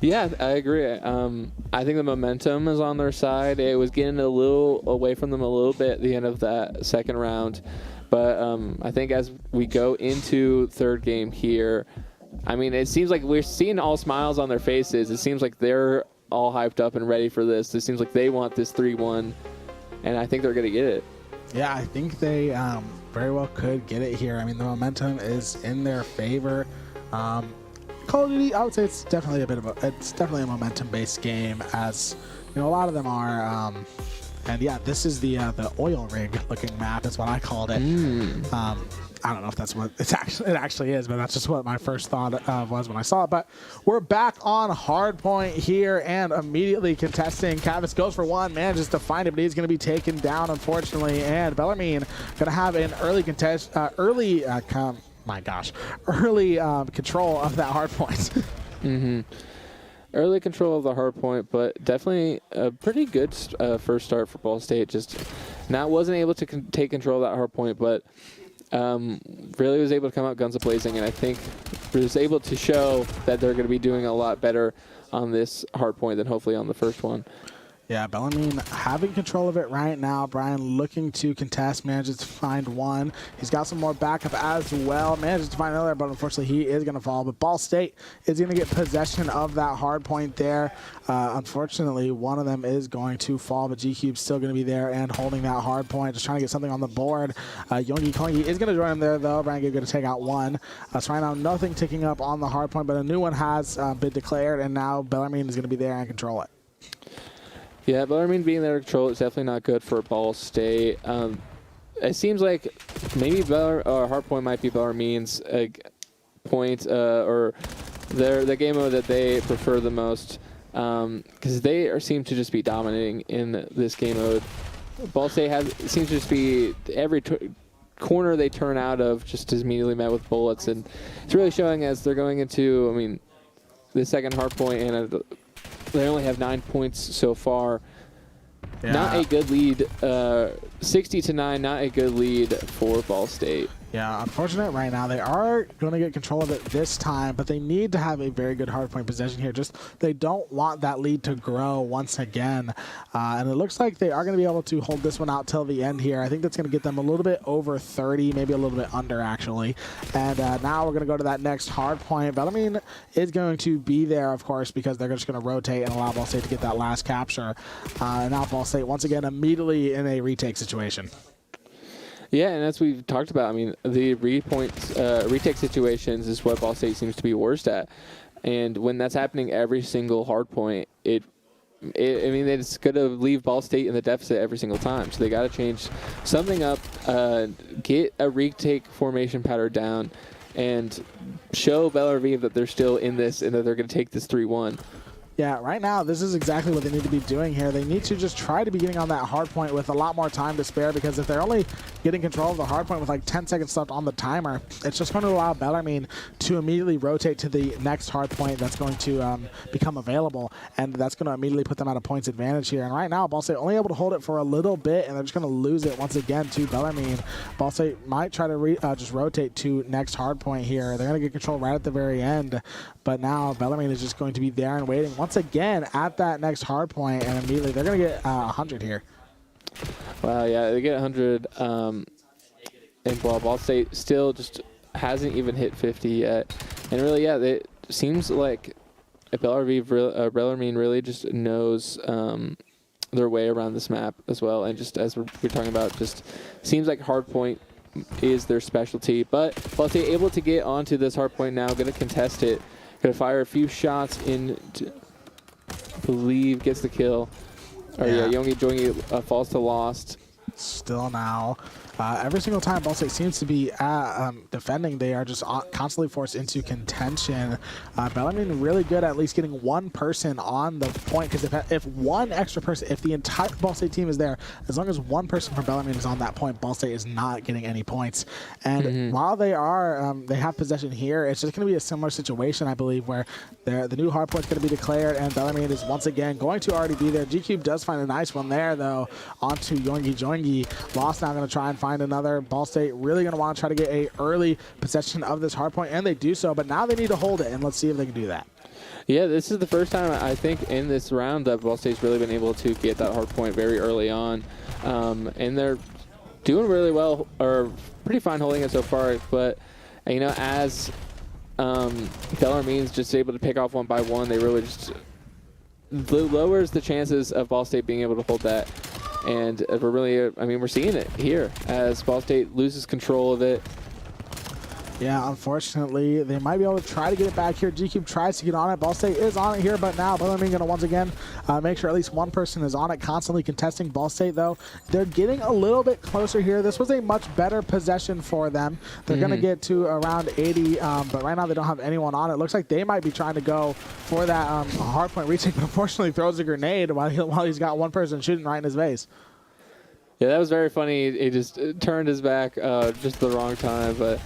Speaker 2: Yeah, I agree. I think the momentum is on their side. It was getting a little away from them a little bit at the end of that second round. But I think as we go into third game here, I mean, it seems like we're seeing all smiles on their faces. It seems like they're all hyped up and ready for this. It seems like they want this 3-1, and I think they're going to get it.
Speaker 1: Yeah, I think they very well could get it here. I mean, the momentum is in their favor. Call of Duty, I would say it's definitely a momentum-based game, as you know, a lot of them are. And yeah, this is the oil rig looking map is what I called it. I don't know if that's what it actually is, but that's just what my first thought was when I saw it. But we're back on hardpoint here and immediately contesting. Cavis goes for one, manages to find it, but he's going to be taken down, unfortunately. And Bellarmine going to have an early early control of that hardpoint.
Speaker 2: Early control of the hard point, but definitely a pretty good first start for Ball State. Just wasn't able to take control of that hard point, but really was able to come out guns a-blazing, and I think was able to show that they're going to be doing a lot better on this hard point than hopefully on the first one.
Speaker 1: Yeah, Bellarmine having control of it right now. Brian looking to contest, manages to find one. He's got some more backup as well. Manages to find another, but unfortunately he is going to fall. But Ball State is going to get possession of that hard point there. Unfortunately, one of them is going to fall, but G-Cube's still going to be there and holding that hard point, just trying to get something on the board. Yongi Kongi is going to join him there, though. Brian Gabe going to take out one. So right now, nothing ticking up on the hard point, but a new one has been declared, and now Bellarmine is going to be there and control it.
Speaker 2: Yeah, Bellarmine being there to control is definitely not good for Ball State. It seems like maybe Hardpoint might be Bellarmine's point or the game mode that they prefer the most, because they seem to just be dominating in this game mode. Ball State seems to just be every corner they turn out of just is immediately met with bullets, and it's really showing as they're going into, I mean, the second Hardpoint, and they only have 9 points so far. Yeah. Not a good lead. 60-9, not a good lead for Ball State.
Speaker 1: Yeah, unfortunate right now. They are going to get control of it this time, but they need to have a very good hardpoint possession here. Just they don't want that lead to grow once again. And it looks like they are going to be able to hold this one out till the end here. I think that's going to get them a little bit over 30, maybe a little bit under, actually. And now we're going to go to that next hardpoint. Bellarmine is going to be there, of course, because they're just going to rotate and allow Ball State to get that last capture. Now Ball State, once again, immediately in a retake situation.
Speaker 2: Yeah, and as we've talked about, I mean, the retake situations is what Ball State seems to be worst at. And when that's happening every single hard point, I mean, it's going to leave Ball State in the deficit every single time. So they got to change something up, get a retake formation pattern down, and show Bellarmine that they're still in this and that they're going to take this 3-1.
Speaker 1: Yeah, right now, this is exactly what they need to be doing here. They need to just try to be getting on that hard point with a lot more time to spare, because if they're only getting control of the hard point with like 10 seconds left on the timer, it's just going to allow Bellarmine to immediately rotate to the next hard point that's going to become available, and that's going to immediately put them at a points advantage here. And right now, Ball State only able to hold it for a little bit, and they're just going to lose it once again to Bellarmine. Ball State might try to just rotate to next hard point here. They're going to get control right at the very end, but now Bellarmine is just going to be there and waiting once again at that next hard point, and immediately they're going to get 100 here.
Speaker 2: Wow, yeah, they get 100. And while Ball State still just hasn't even hit 50 yet. And really, yeah, it seems like Bellarmine really just knows their way around this map as well. And just as we're talking about, just seems like hardpoint is their specialty. But Ball State able to get onto this hardpoint now, going to contest it. Going to fire a few shots in, believe gets the kill. Or yeah, Yongi falls to lost.
Speaker 1: Still now. Every single time Ball State seems to be defending, they are just constantly forced into contention. Bellarmine really good at least getting one person on the point, because if one extra person, if the entire Ball State team is there, as long as one person from Bellarmine is on that point, Ball State is not getting any points. And while they are, they have possession here, it's just going to be a similar situation, I believe, where the new hard point is going to be declared, and Bellarmine is once again going to already be there. G-Cube does find a nice one there, though, onto Yongi. Bungie. Lost now going to try and find another. Ball State really going to want to try to get a early possession of this hard point, and they do so, but now they need to hold it, and let's see if they can do that.
Speaker 2: Yeah, this is the first time I think in this round that Ball State's really been able to get that hard point very early on. And they're doing really well, or pretty fine holding it so far, but you know, as Bellarmine's just able to pick off one by one, they really just lowers the chances of Ball State being able to hold that. And we're seeing it here as Ball State loses control of it.
Speaker 1: Yeah, unfortunately, they might be able to try to get it back here. G-Cube tries to get on it. Ball State is on it here, but now Bellarmine going to once again make sure at least one person is on it, constantly contesting. Ball State, though, they're getting a little bit closer here. This was a much better possession for them. They're going to get to around 80, but right now they don't have anyone on it. Looks like they might be trying to go for that hard point retake, but unfortunately throws a grenade while he's got one person shooting right in his face.
Speaker 2: Yeah, that was very funny. He just turned his back just the wrong time, but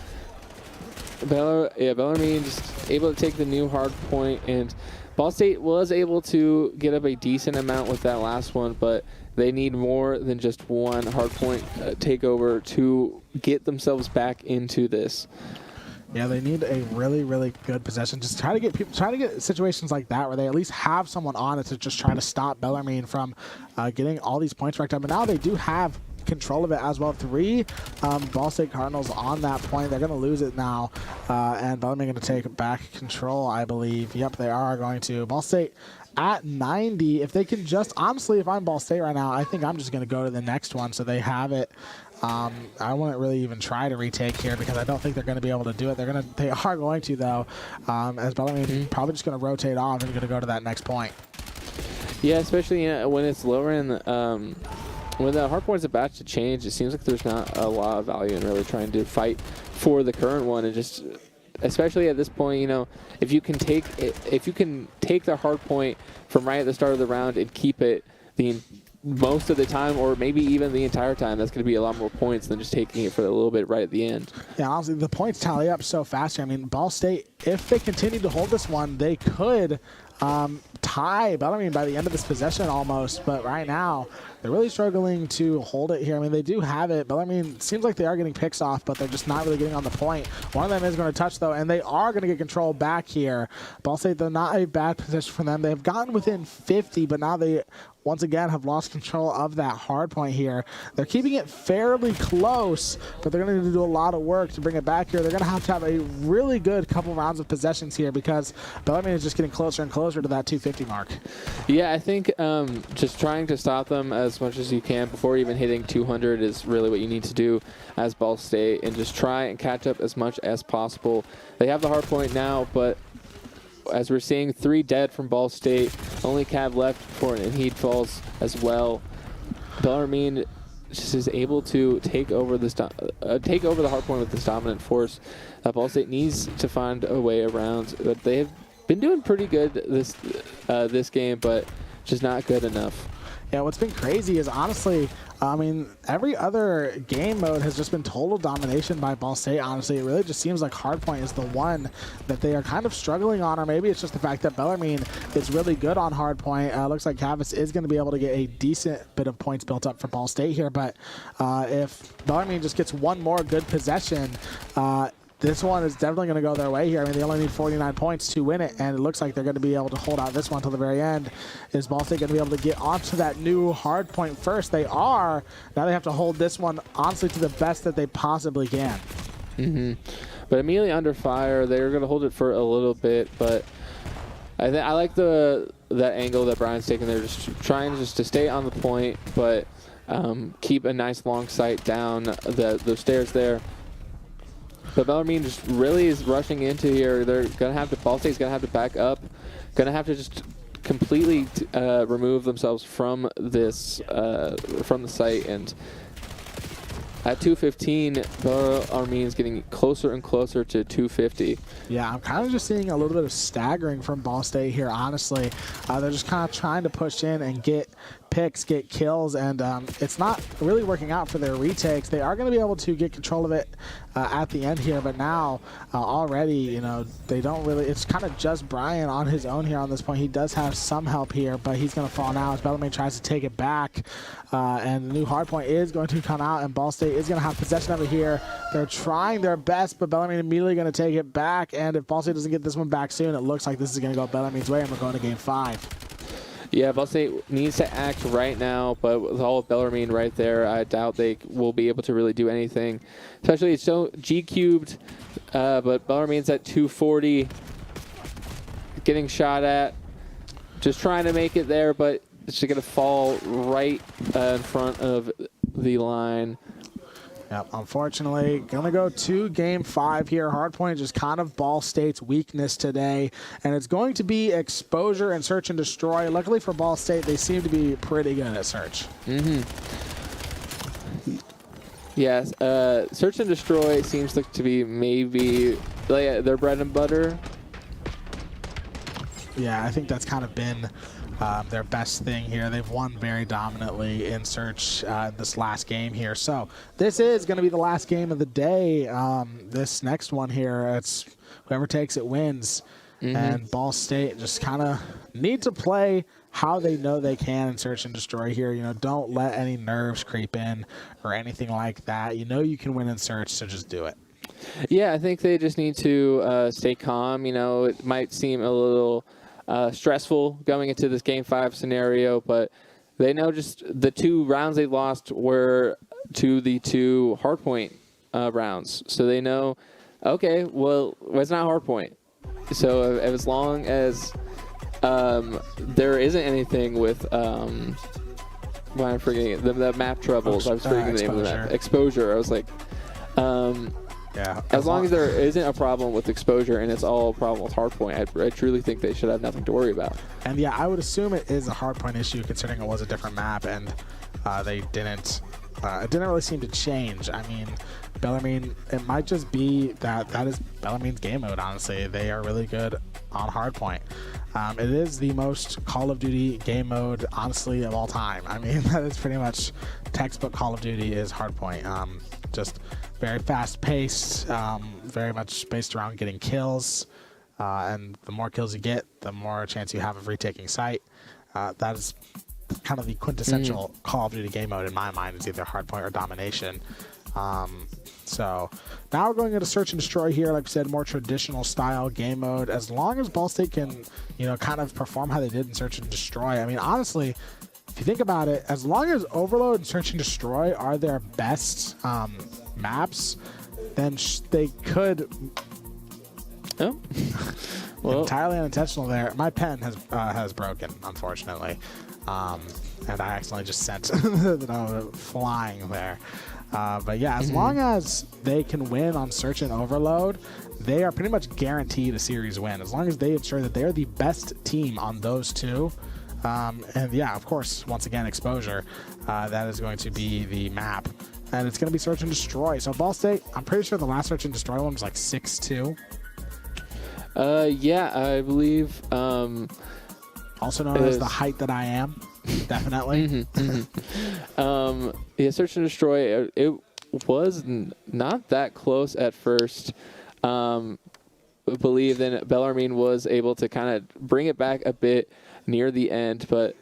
Speaker 2: Bellarmine just able to take the new hard point, and Ball State was able to get up a decent amount with that last one, but they need more than just one hard point takeover to get themselves back into this.
Speaker 1: Yeah, they need a really, really good possession. Just try to get situations like that where they at least have someone on it to just try to stop Bellarmine from getting all these points racked up. And now they do have control of it as well. 3 Ball State Cardinals on that point. They're going to lose it now, and Bellarmine going to take back control, I believe. Yep, they are going to. Ball State at 90. If they can just, honestly, if I'm Ball State right now, I think I'm just going to go to the next one so they have it. I wouldn't really even try to retake here because I don't think they're going to be able to do it. They are going to though, as Bellarmine probably just going to rotate off and going to go to that next point.
Speaker 2: Yeah, especially when it's lower in when the hard point's about to change, it seems like there's not a lot of value in really trying to fight for the current one, and just especially at this point, you know, if you can take the hard point from right at the start of the round and keep it most of the time, or maybe even the entire time, that's going to be a lot more points than just taking it for a little bit right at the end.
Speaker 1: Yeah, honestly, the points tally up so fast here. I mean, Ball State, if they continue to hold this one, they could tie Bellarmine by the end of this possession almost, but right now they're really struggling to hold it here. I mean, they do have it. Bellarmine seems like they are getting picks off, but they're just not really getting on the point. One of them is going to touch, though, and they are going to get control back here. Ball State, though, not a bad position for them. They've gotten within 50, but now they once again have lost control of that hard point here. They're keeping it fairly close, but they're going to need to do a lot of work to bring it back here. They're going to have a really good couple rounds of possessions here because Bellarmine is just getting closer and closer to that 250 mark.
Speaker 2: Yeah, I think just trying to stop them as much as you can before even hitting 200 is really what you need to do as Ball State, and just try and catch up as much as possible. They have the hard point now, but as we're seeing, 3 dead from Ball State, only Cav left for it, and he falls as well. Bellarmine just is able to take over the hard point with this dominant force. Ball State needs to find a way around, but they have been doing pretty good this game, but just not good enough.
Speaker 1: Yeah, what's been crazy is, honestly, I mean, every other game mode has just been total domination by Ball State, honestly. It really just seems like Hardpoint is the one that they are kind of struggling on, or maybe it's just the fact that Bellarmine is really good on Hardpoint. Looks like Cavis is going to be able to get a decent bit of points built up for Ball State here, but if Bellarmine just gets one more good possession, this one is definitely going to go their way here. I mean, they only need 49 points to win it, and it looks like they're going to be able to hold out this one till the very end. Is Ball State going to be able to get onto that new hard point first? They are. Now they have to hold this one, honestly, to the best that they possibly can.
Speaker 2: But immediately under fire, they're going to hold it for a little bit, but I like that angle that Brian's taking there, just trying to stay on the point, but keep a nice long sight down the stairs there. But Bellarmine just really is rushing into here. They're gonna have to. Ball State's gonna have to back up. Gonna have to just completely remove themselves from this from the site. And at 215, Bellarmine's getting closer and closer to 250.
Speaker 1: Yeah, I'm kind of just seeing a little bit of staggering from Ball State here. Honestly, they're just kind of trying to push in and get picks, get kills, and it's not really working out for their retakes. They are going to be able to get control of it at the end here, but now already, you know, they don't really, it's kind of just Brian on his own here on this point. He does have some help here, but he's going to fall now as Bellarmine tries to take it back, and the new hard point is going to come out, and Ball State is going to have possession of it here. They're trying their best, but Bellarmine immediately going to take it back, and if Ball State doesn't get this one back soon, it looks like this is going to go Bellarmine's way, and we're going to game 5.
Speaker 2: Yeah, Ball State needs to act right now, but with all of Bellarmine right there, I doubt they will be able to really do anything. Especially it's so G-cubed, but Bellarmine's at 240, getting shot at, just trying to make it there, but it's just going to fall right in front of the line.
Speaker 1: Yep, unfortunately, gonna go to game 5 here. Hardpoint just kind of Ball State's weakness today, and it's going to be exposure and search and destroy. Luckily for Ball State, they seem to be pretty good at search.
Speaker 2: Yes, search and destroy seems to be maybe like their bread and butter.
Speaker 1: Yeah, I think that's kind of been their best thing here. They've won very dominantly in search this last game here. So this is going to be the last game of the day. This next one here, it's whoever takes it wins. And Ball State just kind of need to play how they know they can in search and destroy here. You know, don't let any nerves creep in or anything like that. You know you can win in search, so just do it.
Speaker 2: Yeah, I think they just need to stay calm. You know, it might seem a little stressful going into this game 5 scenario, but they know just the 2 rounds they lost were to the 2 hardpoint rounds. So they know, okay, well, it's not hardpoint. So as long as there isn't anything with, I'm forgetting the map troubles. I was forgetting the name of the map. Exposure. I was like,
Speaker 1: yeah.
Speaker 2: As long as there isn't a problem with exposure and it's all a problem with hardpoint, I truly think they should have nothing to worry about.
Speaker 1: And yeah, I would assume it is a hardpoint issue considering it was a different map, and they didn't. It didn't really seem to change. I mean, Bellarmine, it might just be that is Bellarmine's game mode, honestly. They are really good on hardpoint. It is the most Call of Duty game mode, honestly, of all time. I mean, that is pretty much textbook Call of Duty is hardpoint. Just very fast-paced, very much based around getting kills. And the more kills you get, the more chance you have of retaking site. That is kind of the quintessential Call of Duty game mode in my mind, is either hardpoint or domination. So now we're going into search and destroy here. Like I said, more traditional style game mode. As long as Ball State can, you know, kind of perform how they did in search and destroy. I mean, honestly, if you think about it, as long as Overload and search and destroy are their best maps, then they could.
Speaker 2: Oh. Well,
Speaker 1: entirely unintentional there. My pen has broken, unfortunately, and I accidentally just sent flying there. But yeah, as long as they can win on search and overload, they are pretty much guaranteed a series win. As long as they ensure that they are the best team on those 2. And yeah, of course, once again, exposure. That is going to be the map. And it's going to be search and destroy. So Ball State, I'm pretty sure the last search and destroy one was like 6-2.
Speaker 2: Yeah, I believe.
Speaker 1: Also known as the height that I am. Definitely.
Speaker 2: Yeah, search and destroy. It was not that close at first. I believe then Bellarmine was able to kind of bring it back a bit near the end. But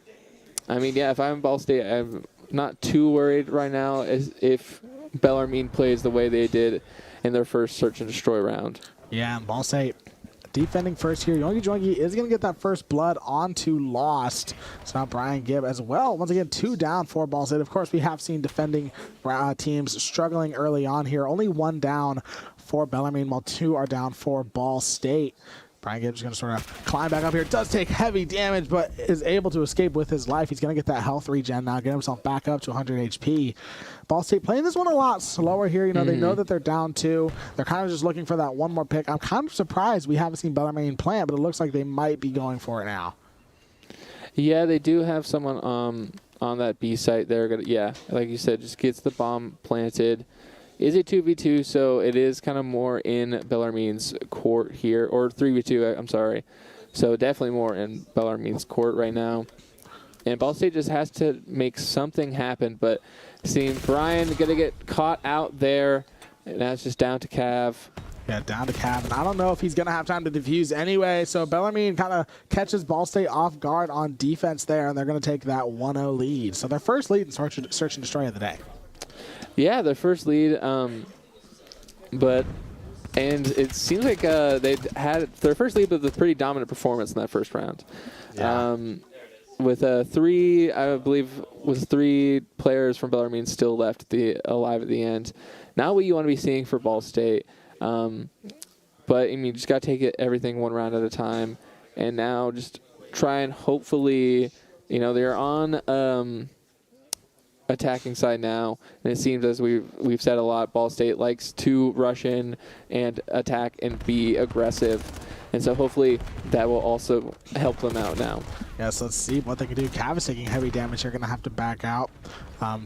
Speaker 2: I mean, yeah, if I'm Ball State, I'm not too worried right now if Bellarmine plays the way they did in their first search and destroy round.
Speaker 1: Yeah, and Ball State defending first here. Yongi is going to get that first blood onto Lost. So now Brian Gibb as well. Once again, 2 down for Ball State. Of course, we have seen defending teams struggling early on here. Only 1 down for Bellarmine, while 2 are down for Ball State. Brian Gibbs is going to sort of climb back up here. Does take heavy damage, but is able to escape with his life. He's going to get that health regen now, get himself back up to 100 HP. Ball State playing this one a lot slower here. You know, they know that they're down 2. They're kind of just looking for that one more pick. I'm kind of surprised we haven't seen Bellarmine plant, but it looks like they might be going for it now.
Speaker 2: Yeah, they do have someone on that B site there. Yeah, like you said, just gets the bomb planted. Is a 2v2, so it is kind of more in Bellarmine's court here, or 3v2, I'm sorry. So definitely more in Bellarmine's court right now. And Ball State just has to make something happen. But seeing Brian going to get caught out there, and now it's just down to Cav.
Speaker 1: Yeah, down to Cav. And I don't know if he's going to have time to defuse anyway. So Bellarmine kind of catches Ball State off guard on defense there, and they're going to take that 1-0 lead. So their first lead in Search and Destroy of the day.
Speaker 2: Yeah, their first lead. But it seems like they had their first lead with a pretty dominant performance in that first round.
Speaker 1: Yeah.
Speaker 2: With three players from Bellarmine still left alive at the end. Not what you want to be seeing for Ball State. But I mean, you just got to take everything one round at a time. And now just try and hopefully, they're on attacking side now, and it seems, as we've said a lot, Ball State likes to rush in and attack and be aggressive, and so hopefully that will also help them out now.
Speaker 1: Yeah, so let's see what they can do. Cav is taking heavy damage. They're going to have to back out.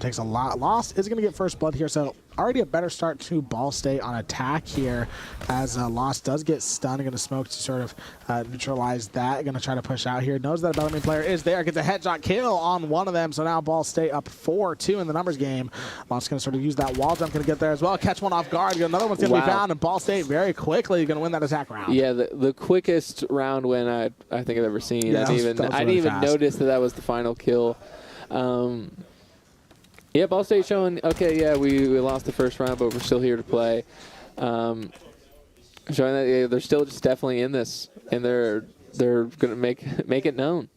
Speaker 1: Takes a lot. Lost is going to get first blood here, so already a better start to Ball State on attack here, as Lost does get stunned. Going to smoke to sort of neutralize that. Going to try to push out here. Knows that a Bellarmine player is there. Gets a headshot kill on one of them, so now Ball State up 4-2 in the numbers game. Lost going to sort of use that wall jump. Going to get there as well. Catch one off guard. Another one's going to be found, and Ball State very quickly going to win that attack round.
Speaker 2: Yeah, the quickest round win I think I've ever seen.
Speaker 1: Yeah,
Speaker 2: I didn't even notice that was the final kill. Yeah, Ball State showing, okay, yeah, we lost the first round, but we're still here to play. Showing that they're still just definitely in this, and they're going to make it known.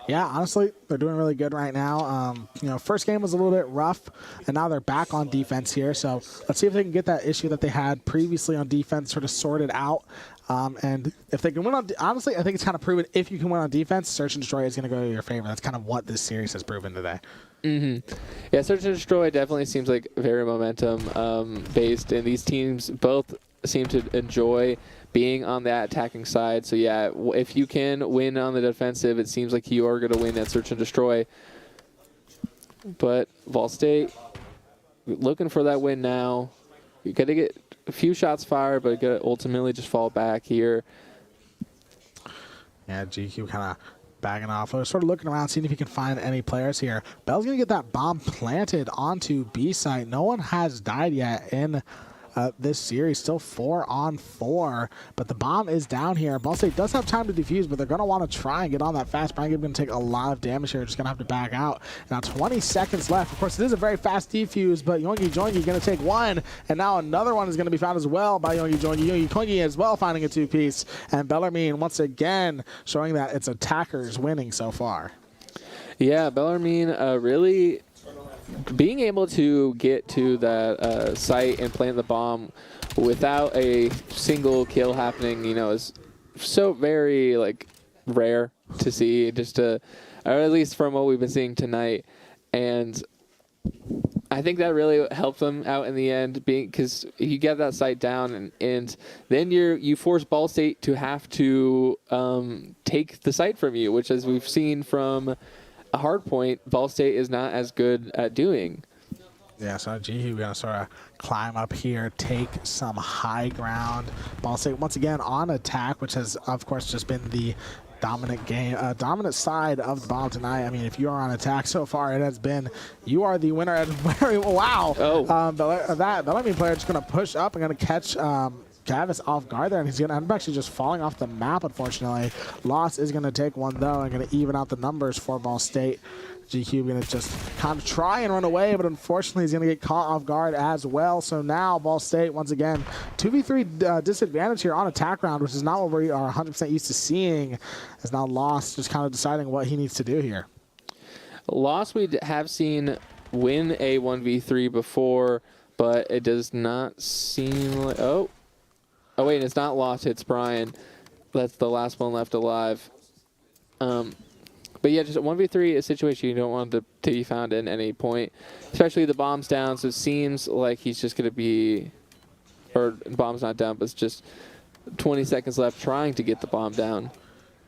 Speaker 1: Yeah, honestly, they're doing really good right now. First game was a little bit rough, and now they're back on defense here. So let's see if they can get that issue that they had previously on defense sort of sorted out. And if they can win on, honestly, I think it's kind of proven if you can win on defense, Search and Destroy is going to go to your favor. That's kind of what this series has proven today.
Speaker 2: Mm-hmm. Yeah, Search and Destroy definitely seems like very momentum based, and these teams both seem to enjoy being on that attacking side. So yeah, if you can win on the defensive, it seems like you are going to win at Search and Destroy. But Ball State looking for that win now. You got to get a few shots fired, but got to ultimately just fall back here.
Speaker 1: Yeah, GQ kind of backing off. I was sort of looking around, seeing if he can find any players here. Bell's going to get that bomb planted onto B site. No one has died yet in this series. Still 4-on-4, but the bomb is down here. Ball State does have time to defuse, but they're going to want to try and get on that fast. Brian Gibb going to take a lot of damage here. Just going to have to back out. Now 20 seconds left. Of course, it is a very fast defuse, but Yoingi Joingi going to take one, and now another one is going to be found as well by Yoingi Joingi. Yoingi Joingi as well finding a two-piece, and Bellarmine once again showing that it's attackers winning so far.
Speaker 2: Yeah, Bellarmine really being able to get to that site and plant the bomb without a single kill happening, is so very rare to see. Or at least from what we've been seeing tonight, and I think that really helped them out in the end, because you get that site down, and then you force Ball State to have to take the site from you, which, as we've seen from a hard point, Ball State is not as good at doing.
Speaker 1: Yeah, so Jihu going to sort of climb up here, take some high ground. Ball State once again on attack, which has, of course, just been the dominant side of the bomb tonight. I mean, if you are on attack so far, it has been you are the winner. Wow.
Speaker 2: Oh.
Speaker 1: That Bellarmine player just going to push up and going to catch Gavis off guard there, and he's going to end up actually just falling off the map, unfortunately. Loss is going to take one, though, and going to even out the numbers for Ball State. GQ going to just kind of try and run away, but unfortunately he's going to get caught off guard as well. So now Ball State, once again, 2v3 disadvantage here on attack round, which is not what we are 100% used to seeing, as now Lost just kind of deciding what he needs to do here.
Speaker 2: Lost we have seen win a 1v3 before, but it does not seem like... Oh, wait, it's not Lost, it's Brian. That's the last one left alive. But yeah, just a 1v3 a situation you don't want to be found in any point, especially the bomb's down, so it seems like he's just going to be, or bomb's not down, but it's just 20 seconds left trying to get the bomb down.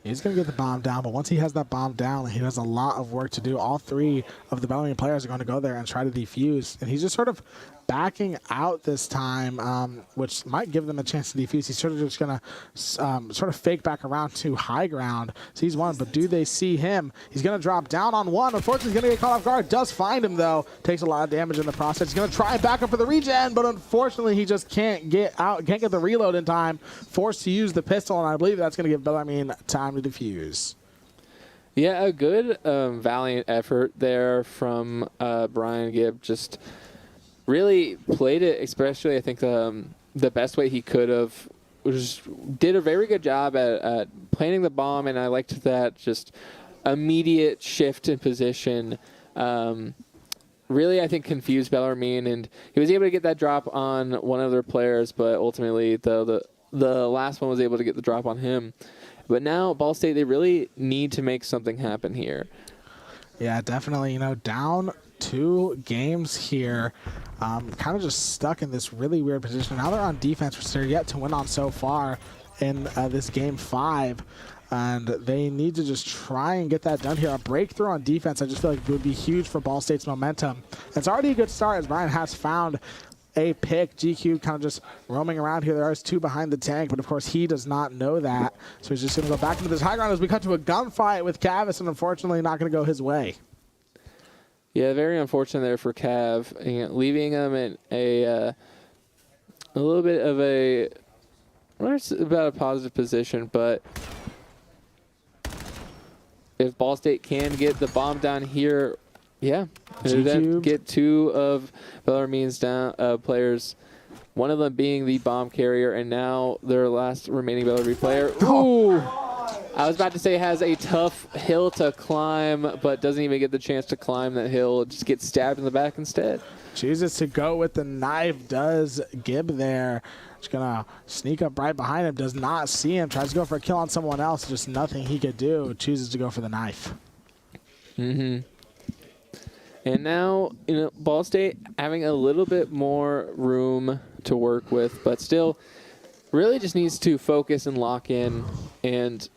Speaker 1: He's going to get the bomb down, but once he has that bomb down, he has a lot of work to do. All three of the Bellarmine players are going to go there and try to defuse, and he's just sort of backing out this time, which might give them a chance to defuse. He's sort of just going to sort of fake back around to high ground. So he's one, but do they see him? He's going to drop down on one. Unfortunately, he's going to get caught off guard. Does find him, though. Takes a lot of damage in the process. He's going to try and back up for the regen, but unfortunately, he just can't get out, can't get the reload in time. Forced to use the pistol, and I believe that's going to give Bellarmine time to defuse.
Speaker 2: Yeah, a good valiant effort there from Brian Gibb. Just really played it, especially I think the best way he could have. Did a very good job at planting the bomb, and I liked that just immediate shift in position. Really, I think confused Bellarmine, and he was able to get that drop on one of their players, but ultimately the last one was able to get the drop on him. But now, Ball State, they really need to make something happen here.
Speaker 1: Yeah, definitely. You know, down 2 games here, kind of just stuck in this really weird position. Now they're on defense, which they're yet to win on so far in this game 5. And they need to just try and get that done here. A breakthrough on defense, I just feel like would be huge for Ball State's momentum. It's already a good start as Brian has found a pick. GQ kind of just roaming around here. There are 2 behind the tank, but of course he does not know that. So he's just going to go back into this high ground as we cut to a gunfight with Cavis, and unfortunately not going to go his way.
Speaker 2: Yeah, very unfortunate there for Cav, leaving him in a little bit of a, not about a positive position, but if Ball State can get the bomb down here, yeah, then get 2 of Bellarmine's players, one of them being the bomb carrier, and now their last remaining Bellarmine player. Ooh! I was about to say has a tough hill to climb, but doesn't even get the chance to climb that hill. Just gets stabbed in the back instead.
Speaker 1: Chooses to go with the knife, does Gibb there. Just going to sneak up right behind him, does not see him, tries to go for a kill on someone else, just nothing he could do, chooses to go for the knife.
Speaker 2: Mm-hmm. And now, you know, Ball State having a little bit more room to work with, but still really just needs to focus and lock in. And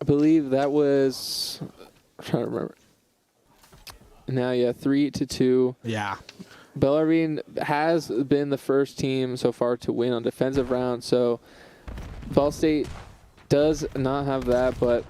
Speaker 2: I believe that was, I'm trying to remember. Now, yeah, 3-2.
Speaker 1: Yeah.
Speaker 2: Bellarmine has been the first team so far to win on defensive round, so Ball State does not have that, but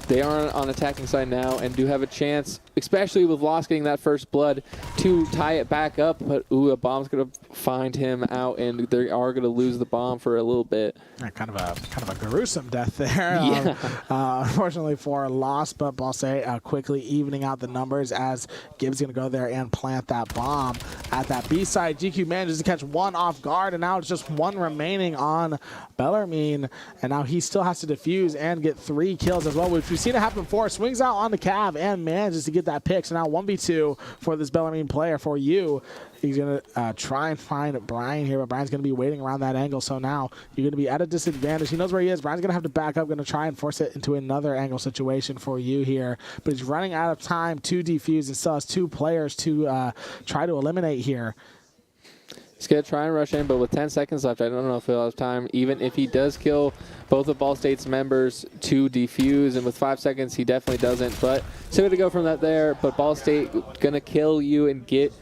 Speaker 2: they are on attacking side now and do have a chance, especially with Lost getting that first blood, to tie it back up. But, ooh, a bomb's going to find him out, and they are going to lose the bomb for a little bit.
Speaker 1: Kind of a gruesome death there.
Speaker 2: Yeah.
Speaker 1: Unfortunately for Lost, but Ball State quickly evening out the numbers as Gibbs going to go there and plant that bomb at that B side. GQ manages to catch 1 off guard, and now it's just 1 remaining on Bellarmine, and now he still has to defuse and get 3 kills as well, which we've seen it happen before. Swings out on the Cav and manages to get that pick. So now 1v2 for this Bellarmine player for you. He's going to try and find Brian here, but Brian's going to be waiting around that angle. So now you're going to be at a disadvantage. He knows where he is. Brian's going to have to back up, going to try and force it into another angle situation for you here. But he's running out of time to defuse and still has 2 players to try to eliminate here.
Speaker 2: He's going to try and rush in, but with 10 seconds left, I don't know if he'll have time. Even if he does kill both of Ball State's members to defuse, and with 5 seconds, he definitely doesn't. But still going to go from that there, but Ball State going to kill you and get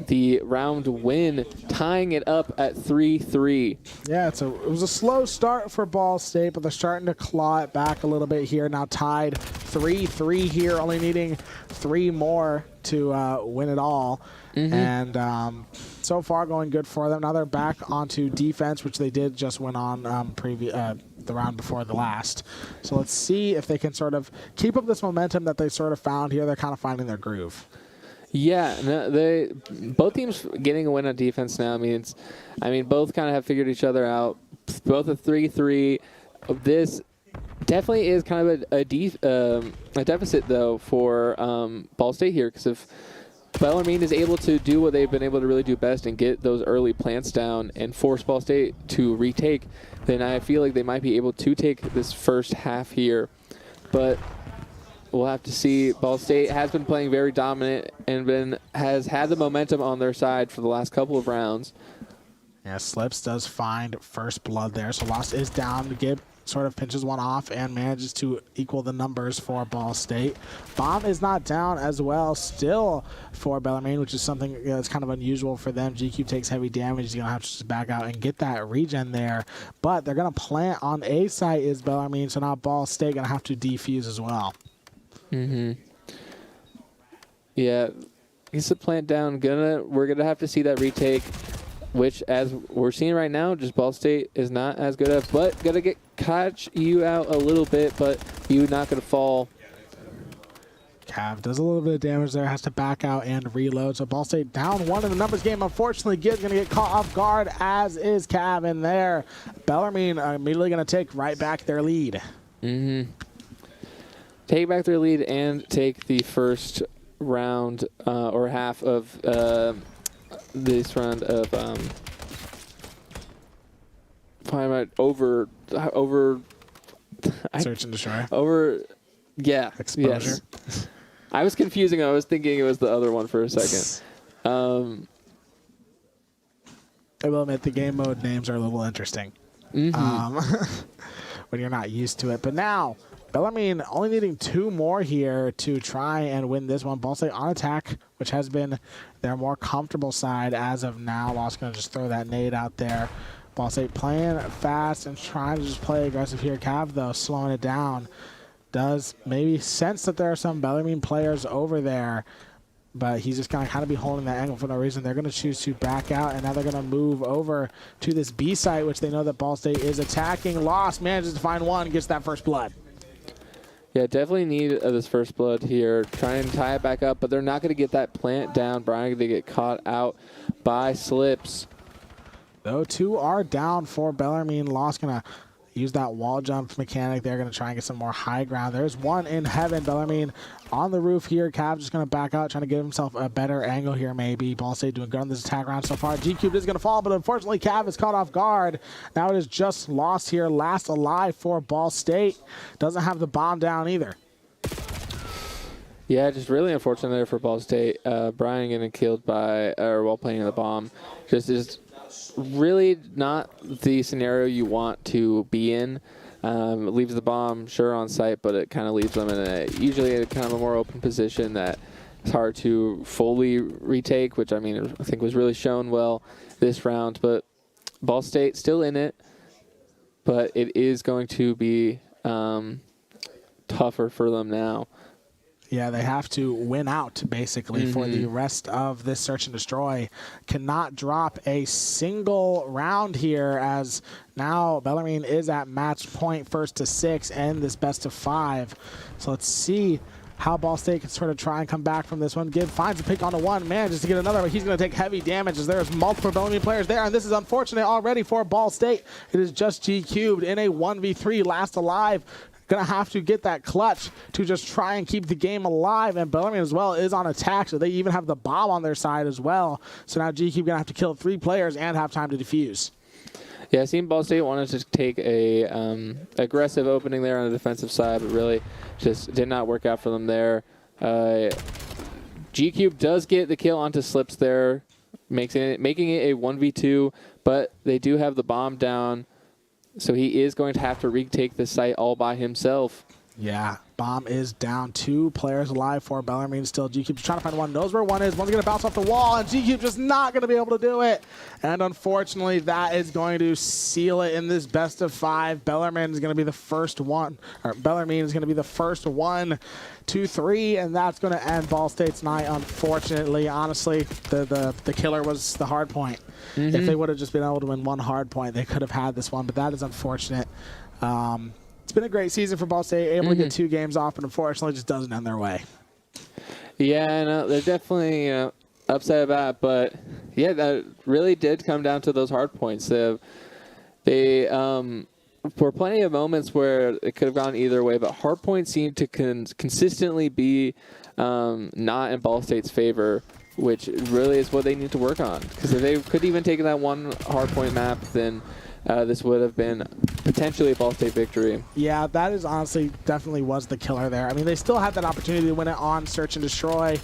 Speaker 2: the round win, tying it up at 3-3.
Speaker 1: Yeah, it was a slow start for Ball State, but they're starting to claw it back a little bit here. Now tied 3-3 here, only needing 3 more to win it all. Mm-hmm. And so far going good for them. Now they're back onto defense, which they did just win on the round before the last. So let's see if they can sort of keep up this momentum that they sort of found here. They're kind of finding their groove.
Speaker 2: Yeah, no, both teams getting a win on defense now means, both kind of have figured each other out. Both a 3-3. This definitely is kind of a deficit though for Ball State here, because if Bellarmine is able to do what they've been able to really do best and get those early plants down and force Ball State to retake, then I feel like they might be able to take this first half here. But we'll have to see. Ball State has been playing very dominant and has had the momentum on their side for the last couple of rounds.
Speaker 1: Yeah, Slips does find first blood there. So Lost is down. Gibb sort of pinches one off and manages to equal the numbers for Ball State. Bomb is not down as well still for Bellarmine, which is something that's kind of unusual for them. GQ takes heavy damage. He's going to have to just back out and get that regen there. But they're going to plant on A site is Bellarmine, so now Ball State going to have to defuse as well.
Speaker 2: Yeah, he's a plant down. We're going to have to see that retake, which, as we're seeing right now, just Ball State is not as good at, but going to catch you out a little bit, but you're not going to fall.
Speaker 1: Cav does a little bit of damage there, has to back out and reload. So Ball State down 1 in the numbers game. Unfortunately, Gid's going to get caught off guard, as is Cav in there. Bellarmine are immediately going to take right back their lead.
Speaker 2: Take back their lead and take the first round or half of this round of
Speaker 1: Search and destroy.
Speaker 2: Exposure. Yes. I was confusing. I was thinking it was the other one for a second.
Speaker 1: I will admit the game mode names are a little interesting when you're not used to it. But now, Bellarmine only needing 2 more here to try and win this one. Ball State on attack, which has been their more comfortable side as of now. Lost going to just throw that nade out there. Ball State playing fast and trying to just play aggressive here. Cav, though, slowing it down. Does maybe sense that there are some Bellarmine players over there, but he's just going to kind of be holding that angle for no reason. They're going to choose to back out, and now they're going to move over to this B site, which they know that Ball State is attacking. Lost manages to find one, gets that first blood.
Speaker 2: Yeah, definitely need this first blood here. Trying to tie it back up, but they're not going to get that plant down. Brian going to get caught out by Slips.
Speaker 1: Though 2 are down for Bellarmine. Lost going to use that wall jump mechanic. They're going to try and get some more high ground. There's one in heaven. Bellarmine on the roof here. Cav just going to back out, trying to give himself a better angle here maybe. Ball State doing good on this attack round so far. G-Cube is going to fall, but unfortunately Cav is caught off guard. Now it is just Lost here. Last alive for Ball State. Doesn't have the bomb down either.
Speaker 2: Yeah, just really unfortunate there for Ball State. Brian getting killed while playing the bomb. Just really not the scenario you want to be in. It leaves the bomb sure on site, but it kind of leaves them in usually a kind of a more open position that is hard to fully retake, which I think was really shown well this round. But Ball State still in it, but it is going to be tougher for them now.
Speaker 1: Yeah, they have to win out, basically, for the rest of this search and destroy. Cannot drop a single round here, as now Bellarmine is at match point, 1st to 6, and this best of 5. So let's see how Ball State can sort of try and come back from this one. Gid finds a pick on the one, manages to get another, but he's going to take heavy damage as there's multiple Bellarmine players there, and this is unfortunate already for Ball State. It is just G-Cubed in a 1v3, last alive. Going to have to get that clutch to just try and keep the game alive. And Bellarmine as well is on attack, so they even have the bomb on their side as well. So now GQ going to have to kill 3 players and have time to defuse.
Speaker 2: Yeah, I seen Ball State wanted to take a aggressive opening there on the defensive side, but really just did not work out for them there. G-Cube does get the kill onto Slips there, making it a 1v2, but they do have the bomb down. So he is going to have to retake the site all by himself.
Speaker 1: Yeah, bomb is down. 2 players alive for Bellarmine still. G-Cube's trying to find one, knows where one is. One's going to bounce off the wall, and G-Cube just not going to be able to do it. And unfortunately, that is going to seal it in this best of 5. Bellarmine is going to be the first one, or Bellarmine is going to be the first 1, 2, 3, and that's going to end Ball State's night, unfortunately. Honestly, the killer was the hard point. If they would have just been able to win 1 hard point, they could have had this one, but that is unfortunate. It's been a great season for Ball State, able to get 2 games off, but unfortunately just doesn't end their way.
Speaker 2: Yeah, no, they're definitely upset about it, but yeah, that really did come down to those hard points. They were plenty of moments where it could have gone either way, but hard points seem to consistently be not in Ball State's favor, which really is what they need to work on. Because if they could even take that 1 hard point map, then this would have been potentially a Ball State victory.
Speaker 1: Yeah, that is honestly definitely was the killer there. I mean, they still had that opportunity to win it on Search and Destroy.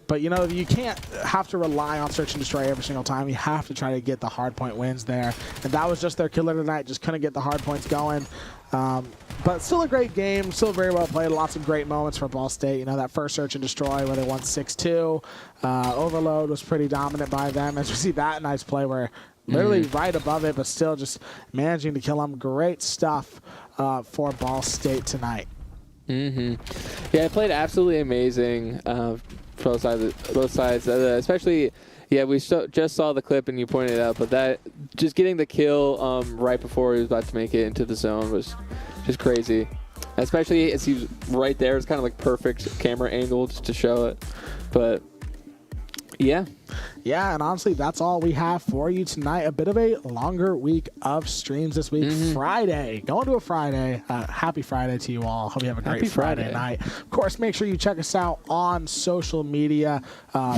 Speaker 1: But, you know, you can't have to rely on search and destroy every single time. You have to try to get the hard point wins there. And that was just their killer tonight. Just couldn't get the hard points going. But still a great game. Still very well played. Lots of great moments for Ball State. You know, that first search and destroy where they won 6-2. Overload was pretty dominant by them. As we see that nice play where literally right above it, but still just managing to kill them. Great stuff for Ball State tonight.
Speaker 2: Yeah, it played absolutely amazing both sides. Especially, yeah, we just saw the clip and you pointed it out, but that just getting the kill right before he was about to make it into the zone was just crazy. Especially as he's right there, it's kind of like perfect camera angle just to show it. But yeah.
Speaker 1: Yeah, and honestly, that's all we have for you tonight. A bit of a longer week of streams this week. Friday. Going to a Friday. Happy Friday to you all. Hope you have a great Friday night. Of course, make sure you check us out on social media.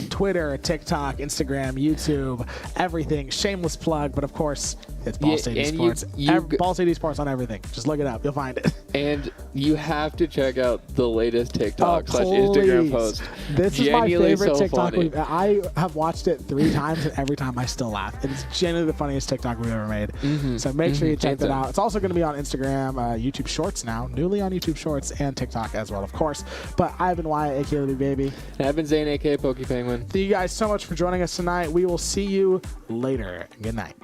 Speaker 1: Twitter, TikTok, Instagram, YouTube, everything. Shameless plug, but of course, it's Ball State Esports. Ball State Esports on everything. Just look it up. You'll find it.
Speaker 2: And you have to check out the latest TikTok/Instagram post.
Speaker 1: This is my favorite
Speaker 2: so
Speaker 1: TikTok.
Speaker 2: funny.
Speaker 1: I have watched it 3 times, and every time I still laugh. It's genuinely the funniest TikTok we've ever made. So make sure you check that out. It's also going to be on Instagram, YouTube Shorts now, newly on YouTube Shorts, and TikTok as well, of course. But I've been Wyatt, aka Libby Baby.
Speaker 2: And I've been Zane, aka Pokey Penguin.
Speaker 1: Thank you guys so much for joining us tonight. We will see you later. Good night.